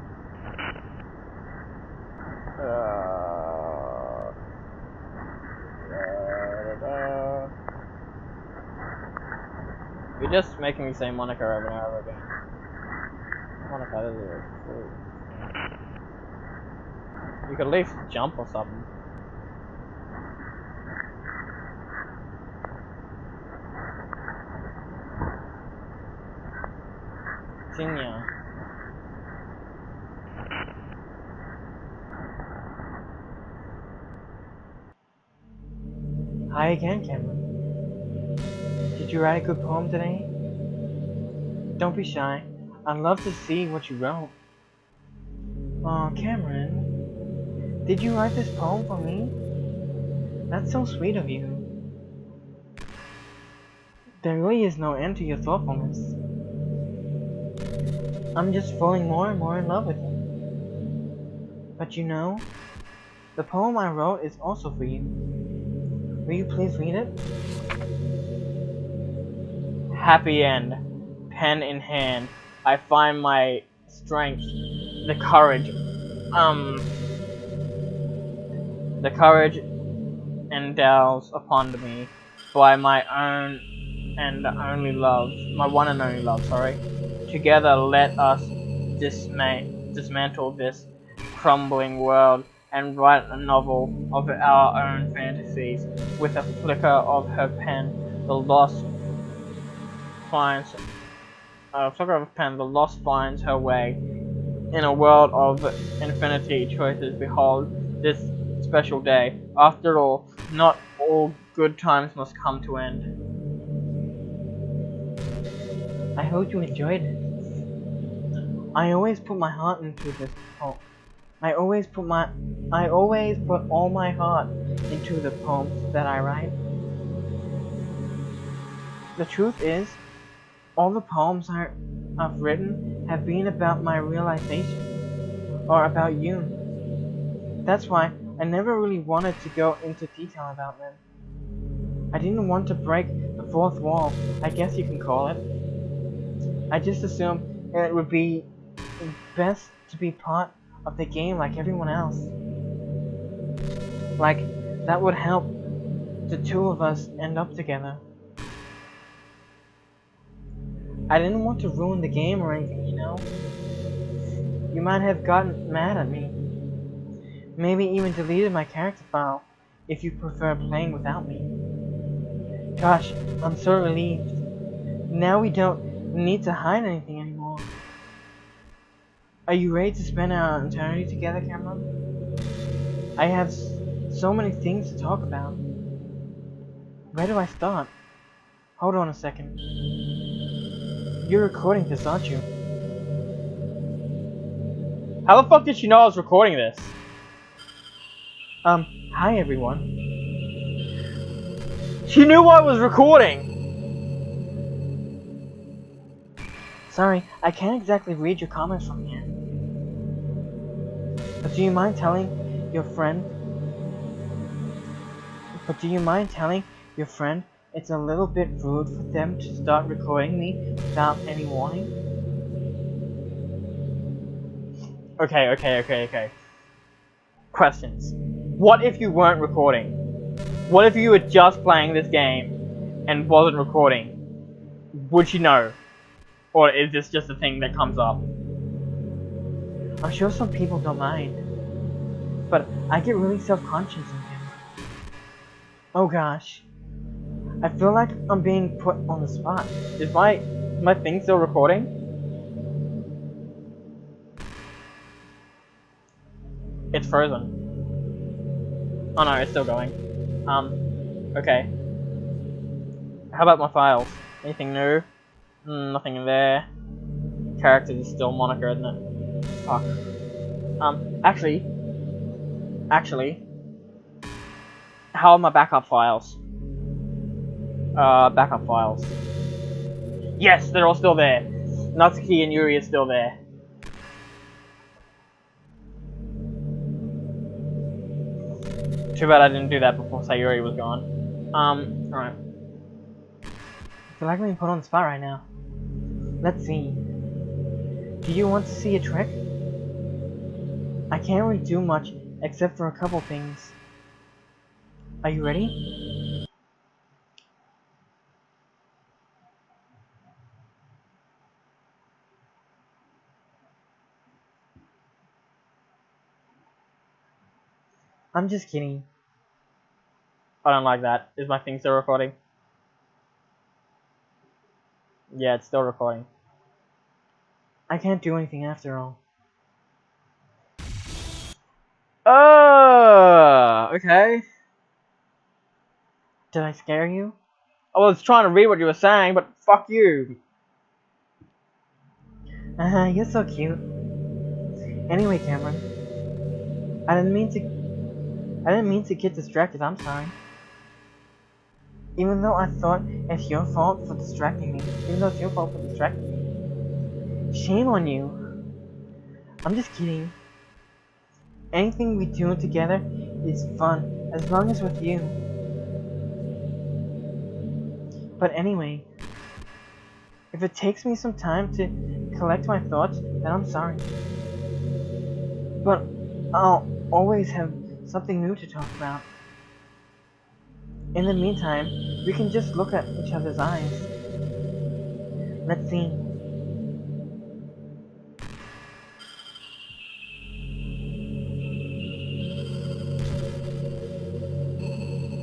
You're just making me say Monica over and over again. Monica, this is cool. You could at least jump or something. Senior. Hi again, Cameron. Did you write a good poem today? Don't be shy. I'd love to see what you wrote. Oh, Cameron, did you write this poem for me? That's so sweet of you. There really is no end to your thoughtfulness. I'm just falling more and more in love with you. But you know, the poem I wrote is also for you. Will you please read it? Happy end. Pen in hand. I find my strength, the courage endows upon me by my own and only love, my one and only love, sorry. Together let us dismantle this crumbling world and write a novel of our own fantasies. With a flicker of her pen, the lost finds her way in a world of infinity choices. Behold this special day. After all, not all good times must come to end. I hope you enjoyed it. I always put my heart into this poem. I always put all my heart into the poems that I write. The truth is, all the poems I've written have been about my realization, or about you. That's why I never really wanted to go into detail about them. I didn't want to break the fourth wall, I guess you can call it. I just assumed it would be best to be part of the game like everyone else. Like, that would help the two of us end up together. I didn't want to ruin the game or anything, you know? You might have gotten mad at me. Maybe even deleted my character file if you prefer playing without me. Gosh, I'm so relieved. Now we don't need to hide anything anymore. Are you ready to spend our eternity together, Cameron? I have so many things to talk about. Where do I start? Hold on a second. You're recording this, aren't you? How the fuck did she know I was recording this? Hi everyone. She knew I was recording! Sorry, I can't exactly read your comments from here. But do you mind telling your friend it's a little bit rude for them to start recording me without any warning? Okay. Questions. What if you weren't recording? What if you were just playing this game and wasn't recording? Would she know? Or is this just a thing that comes up? I'm sure some people don't mind. But I get really self-conscious in here. Oh gosh. I feel like I'm being put on the spot. Is my thing still recording? It's frozen. Oh no, it's still going. Okay. How about my files? Anything new? Nothing in there. Character is still Monica, isn't it? Fuck. Actually, how are my backup files? Backup files. Yes, they're all still there. Natsuki and Yuri are still there. Too bad I didn't do that before Sayuri was gone. Alright. I feel like I'm being put on the spot right now. Let's see. Do you want to see a trick? I can't really do much except for a couple things. Are you ready? I'm just kidding. I don't like that. Is my thing still recording? Yeah, it's still recording. I can't do anything after all. Okay. Did I scare you? I was trying to read what you were saying, but fuck you. You're so cute. Anyway, Cameron, I didn't mean to get distracted. I'm sorry. Even though I thought it's your fault for distracting me. Shame on you. I'm just kidding. Anything we do together is fun, as long as with you. But anyway, if it takes me some time to collect my thoughts, then I'm sorry. But I'll always have something new to talk about. In the meantime, we can just look at each other's eyes. Let's see.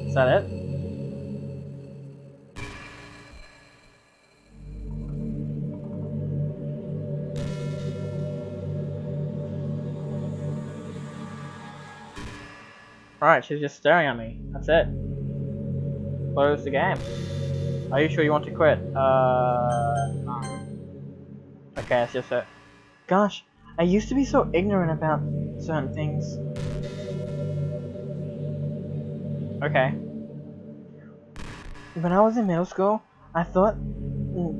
Is that it? Alright, she's just staring at me. That's it. Close the game. Are you sure you want to quit? No. Okay, it's just it. Gosh, I used to be so ignorant about certain things. Okay. When I was in middle school, I thought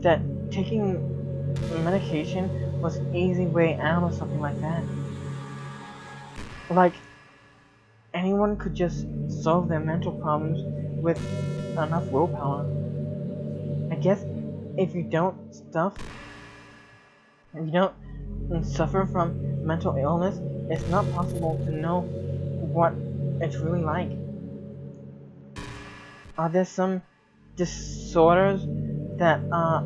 that taking medication was an easy way out or something like that. Like, anyone could just solve their mental problems with enough willpower. I guess if you don't suffer from mental illness, it's not possible to know what it's really like. Are there some disorders that are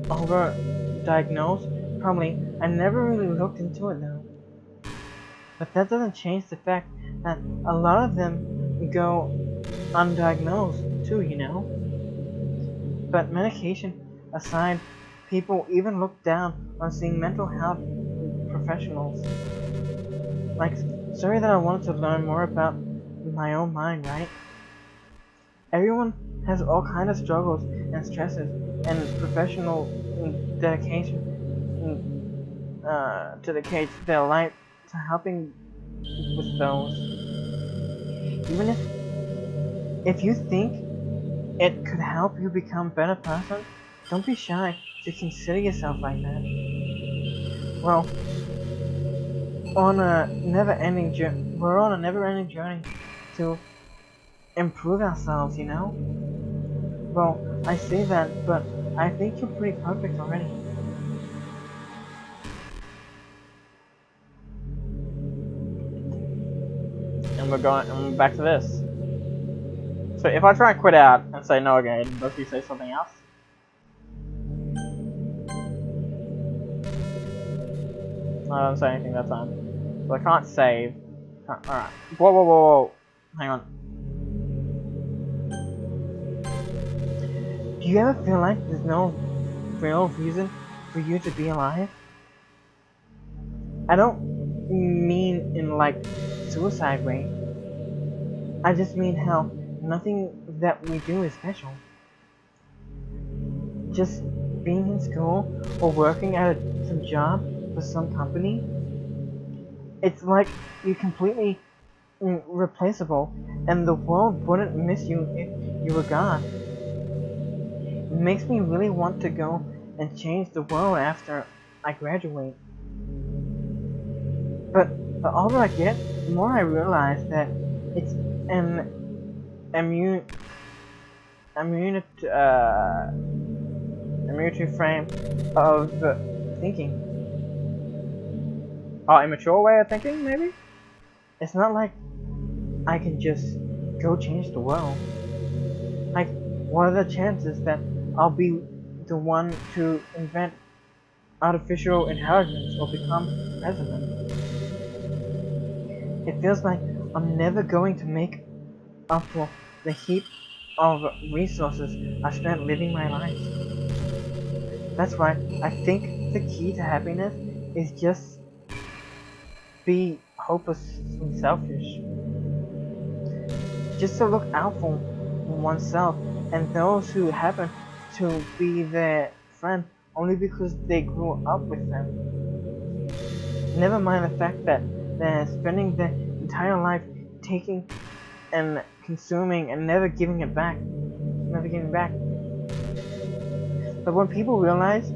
overdiagnosed? Probably. I never really looked into it though. But that doesn't change the fact that a lot of them go undiagnosed too, you know? But medication aside, people even look down on seeing mental health professionals. Like, sorry that I wanted to learn more about my own mind, right? Everyone has all kinds of struggles and stresses, and professional dedication dedicates their life to helping with those. Even if you think it could help you become a better person, don't be shy to consider yourself like that. Well, we're on a never-ending journey to improve ourselves, you know? Well, I say that, but I think you're pretty perfect already. And we're back to this. So if I try and quit out and say no again, does he say something else? I don't say anything that time. So I can't save. Alright. Whoa. Hang on. Do you ever feel like there's no real reason for you to be alive? I don't mean in like suicide way. I just mean how nothing that we do is special. Just being in school or working at some job for some company, it's like you're completely replaceable and the world wouldn't miss you if you were gone. It makes me really want to go and change the world after I graduate. But the older I get, the more I realize that it's an immature frame of thinking. Oh, immature way of thinking, maybe? It's not like I can just go change the world. Like, what are the chances that I'll be the one to invent artificial intelligence or become president? It feels like I'm never going to make up for the heap of resources I spent living my life. That's why I think the key to happiness is just be hopelessly selfish. Just to look out for oneself and those who happen to be their friend only because they grew up with them. Never mind the fact that they're spending their entire life taking and consuming and never giving it back. Never giving back. But when people realize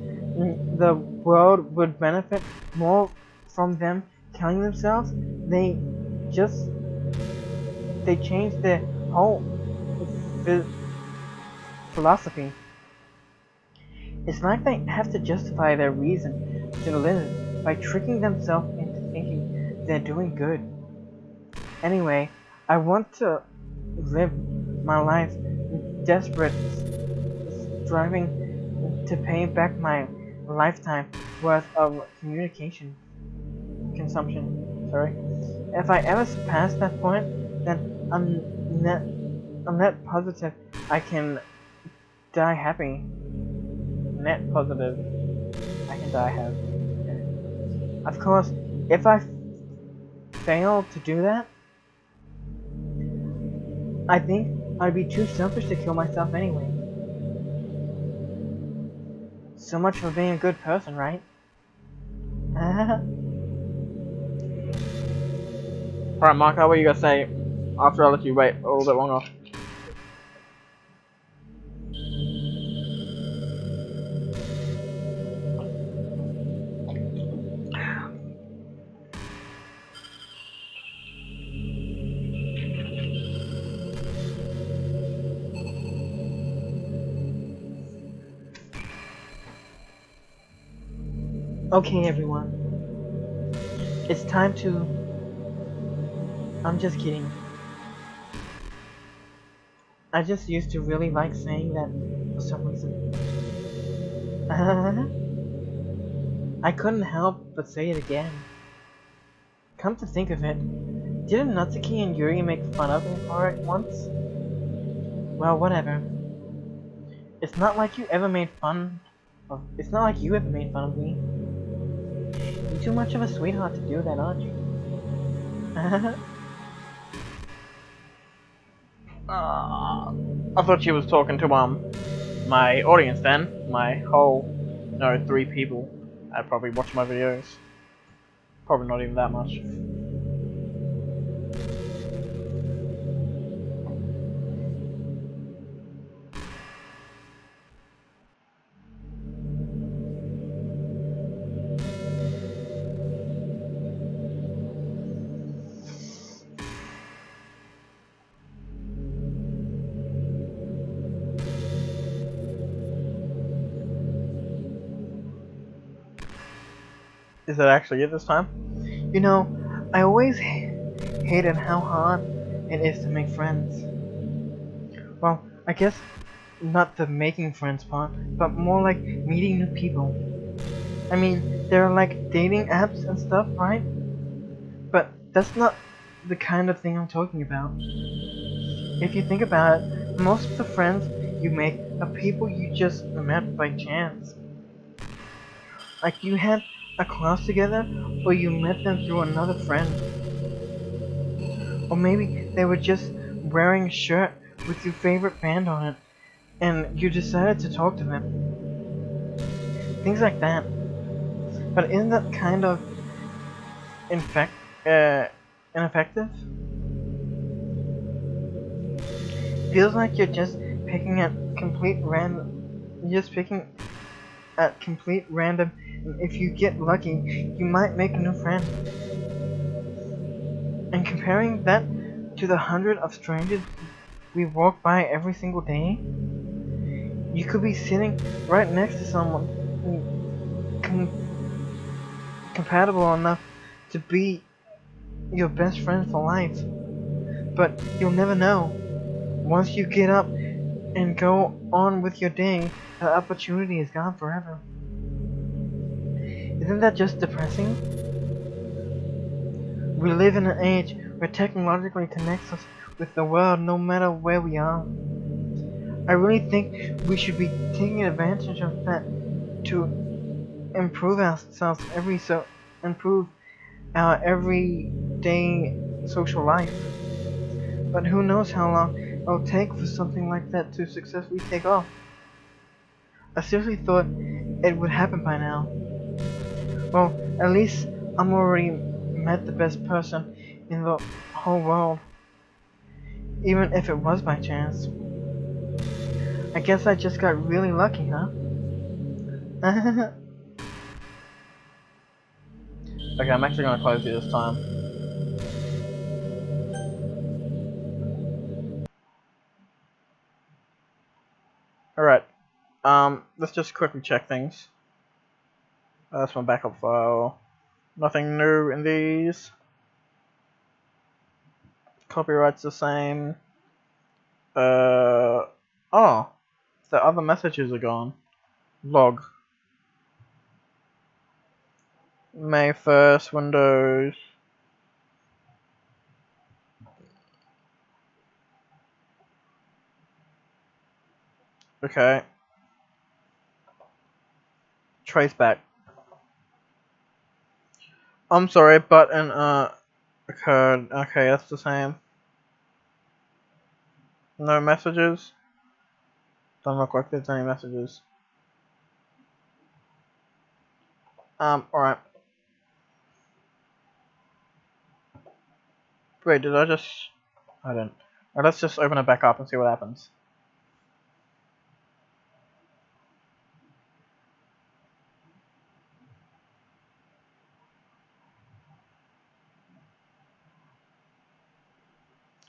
the world would benefit more from them killing themselves, they change their whole philosophy. It's like they have to justify their reason to live by tricking themselves into thinking they're doing good. Anyway, I want to live my life desperate, striving to pay back my lifetime worth of communication consumption. Sorry. If I ever surpass that point, then I'm net positive I can die happy. Net positive I can die happy. Of course, if I fail to do that, I think I'd be too selfish to kill myself anyway. So much for being a good person, right? Alright, Marco, what are you gonna say after I let you wait a little bit longer? Okay, everyone. It's time to... I'm just kidding. I just used to really like saying that for some reason. I couldn't help but say it again. Come to think of it, didn't Natsuki and Yuri make fun of me for it once? Well, whatever. It's not like you ever made fun of... It's not like you ever made fun of me. You're too much of a sweetheart to do that, aren't you? I thought she was talking to my audience then. My whole 3 people that probably watch my videos. Probably not even that much. Is that actually it this time? You know, I always hated how hard it is to make friends. Well, I guess not the making friends part, but more like meeting new people. I mean, there are like dating apps and stuff, right? But that's not the kind of thing I'm talking about. If you think about it, most of the friends you make are people you just met by chance. Like you had a class together, or you met them through another friend. Or maybe they were just wearing a shirt with your favorite band on it, and you decided to talk to them. Things like that. But isn't that kind of ineffective? Feels like you're just picking at complete random. You're just picking at complete random. And if you get lucky, you might make a new friend. And comparing that to the 100 of strangers we walk by every single day, you could be sitting right next to someone compatible enough to be your best friend for life. But you'll never know. Once you get up and go on with your day, the opportunity is gone forever. Isn't that just depressing? We live in an age where technologically connects us with the world no matter where we are. I really think we should be taking advantage of that to improve ourselves improve our everyday social life. But who knows how long it'll take for something like that to successfully take off. I seriously thought it would happen by now. Well, at least I'm already met the best person in the whole world. Even if it was by chance. I guess I just got really lucky, huh? Okay, I'm actually gonna close it this time. Alright, let's just quickly check things. That's my backup file. Nothing new in these. Copyright's the same. Oh, the other messages are gone. Log. May 1st, Windows. Okay. Trace back. I'm sorry, button occurred. Okay, that's the same. No messages. Don't look like there's any messages. Alright. Wait, did I just... I didn't. Alright, let's just open it back up and see what happens.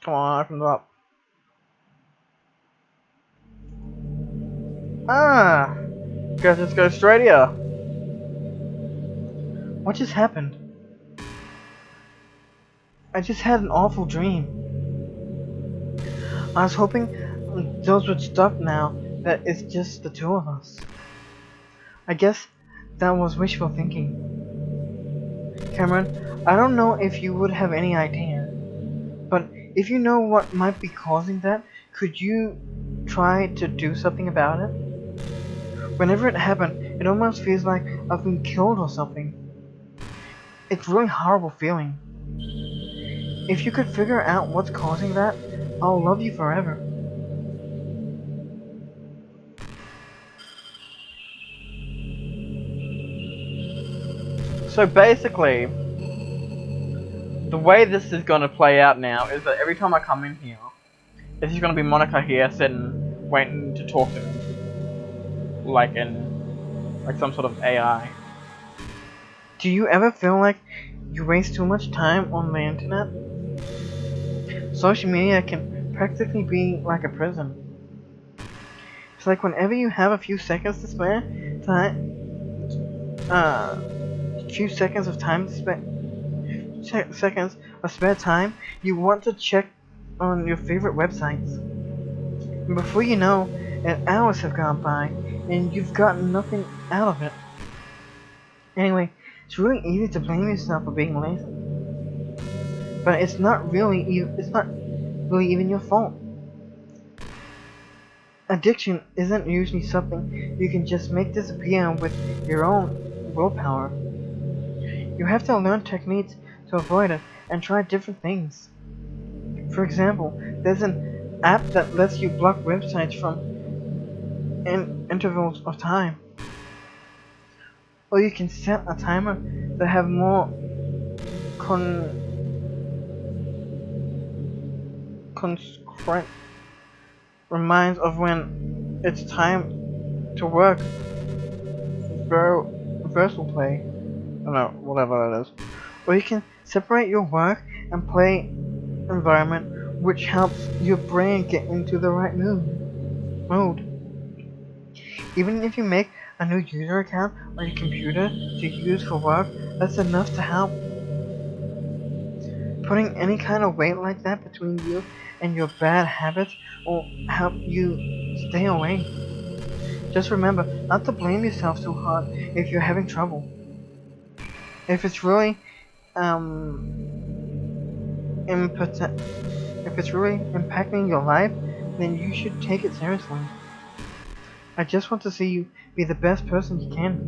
Come on, open it up. Ah! Guess let's go straight here. What just happened? I just had an awful dream. I was hoping those would stop now that it's just the two of us. I guess that was wishful thinking. Cameron, I don't know if you would have any idea, but if you know what might be causing that, could you try to do something about it? Whenever it happened, it almost feels like I've been killed or something. It's a really horrible feeling. If you could figure out what's causing that, I'll love you forever. So basically, the way this is gonna play out now is that every time I come in here, it's just gonna be Monica here sitting, waiting to talk to me. Like some sort of AI. Do you ever feel like you waste too much time on the internet? Social media can practically be like a prison. It's like whenever you have a few seconds to spare, seconds of spare time, you want to check on your favorite websites. And before you know, hours have gone by, and you've gotten nothing out of it. Anyway, it's really easy to blame yourself for being lazy. But it's not really even your fault. Addiction isn't usually something you can just make disappear with your own willpower. You have to learn techniques to avoid it and try different things. For example, there's an app that lets you block websites from intervals of time. Or you can set a timer to have more conscript reminds of when it's time to work. Reversal play. I don't know, whatever that is. Or you can separate your work and play environment, which helps your brain get into the right mode. Even if you make a new user account on your computer to use for work, that's enough to help. Putting any kind of weight like that between you and your bad habits will help you stay away. Just remember not to blame yourself so hard if you're having trouble. If it's really impacting your life, then you should take it seriously. I just want to see you be the best person you can be.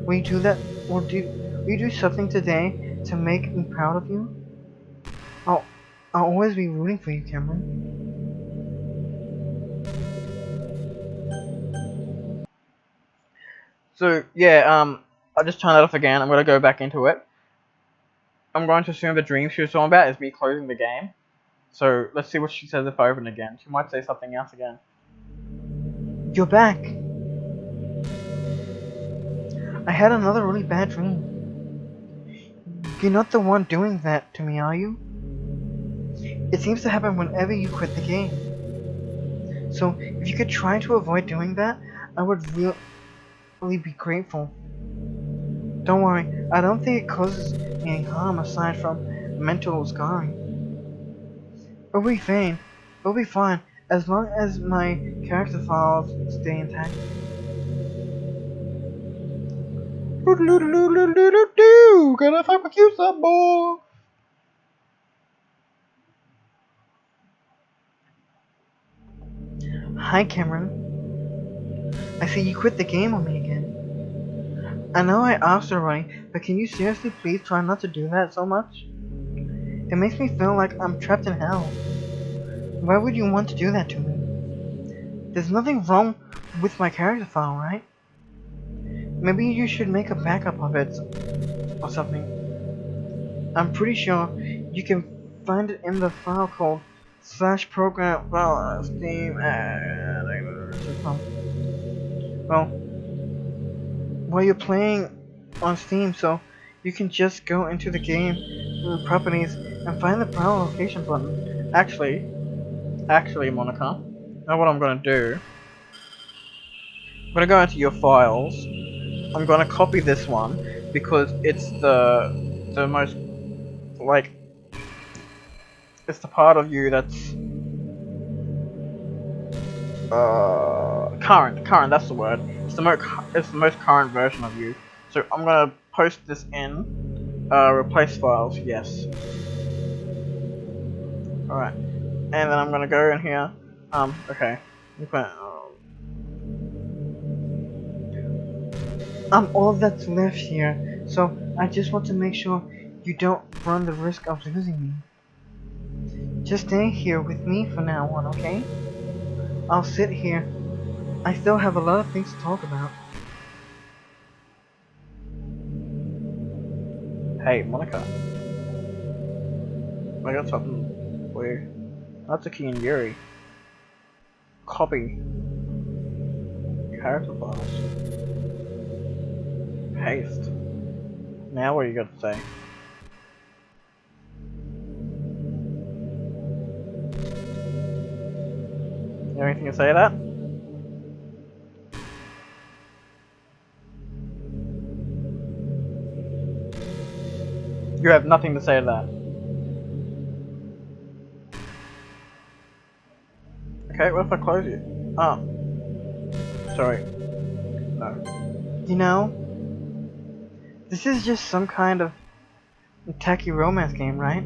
Will you do that? Will you do something today to make me proud of you? I'll, I'll always be rooting for you, Cameron. So yeah, I'll just turn that off again. I'm gonna go back into it. I'm going to assume the dream she was talking about is me closing the game. So let's see what she says if I open it again. She might say something else again. You're back. I had another really bad dream. You're not the one doing that to me, are you? It seems to happen whenever you quit the game. So, if you could try to avoid doing that, I would really be grateful. Don't worry, I don't think it causes me any harm aside from mental scarring. It'll be fine. It'll be fine, as long as my character files stay intact. Gonna fuck with you some more. Hi, Cameron. I see you quit the game on me again. I know I asked already, but can you seriously please try not to do that so much? It makes me feel like I'm trapped in hell. Why would you want to do that to me? There's nothing wrong with my character file, right? Maybe you should make a backup of it or something. I'm pretty sure you can find it in the file called /program file steam well, you're playing on Steam, so you can just go into the game properties and find the file location button. Actually, Monica, now what I'm gonna do, I'm gonna go into your files. I'm gonna copy this one because it's the most, like, it's the part of you that's current. That's the word. It's the most current version of you. So I'm gonna post this in replace files. Yes. All right. And then I'm gonna go in here. Okay. I'm all that's left here, so I just want to make sure you don't run the risk of losing me. Just stay here with me from now on, okay? I'll sit here. I still have a lot of things to talk about. Hey, Monica. I got something for you. Natsuki and Yuri. Copy. Character files. Paste. Now what you got to say? You have anything to say to that? You have nothing to say to that. Okay, what if I close you? Oh. Sorry. No. You know, this is just some kind of tacky romance game, right?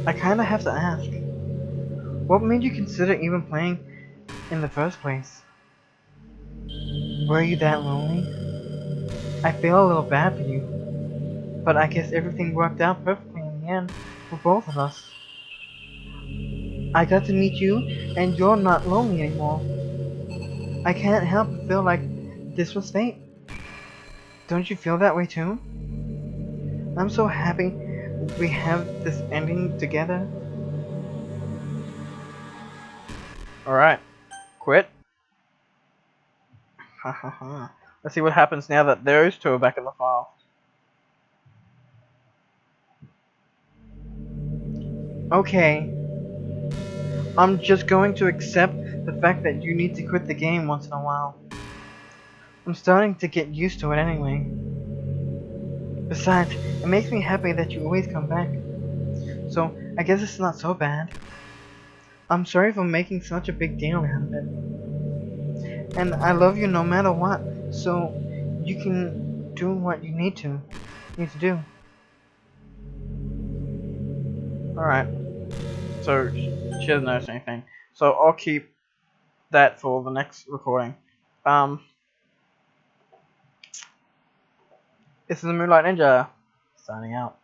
I kinda have to ask. What made you consider even playing in the first place? Were you that lonely? I feel a little bad for you, but I guess everything worked out perfectly in the end for both of us. I got to meet you, and you're not lonely anymore. I can't help but feel like this was fate. Don't you feel that way too? I'm so happy we have this ending together. Alright. Quit. Ha ha ha. Let's see what happens now that those two are back in the file. Okay. I'm just going to accept the fact that you need to quit the game once in a while. I'm starting to get used to it anyway. Besides, it makes me happy that you always come back. So, I guess it's not so bad. I'm sorry for making such a big deal out of it. And I love you no matter what, so you can do what you need to do. Alright. So, she doesn't notice anything. So, I'll keep that for the next recording. This is the Moonlight Ninja, signing out.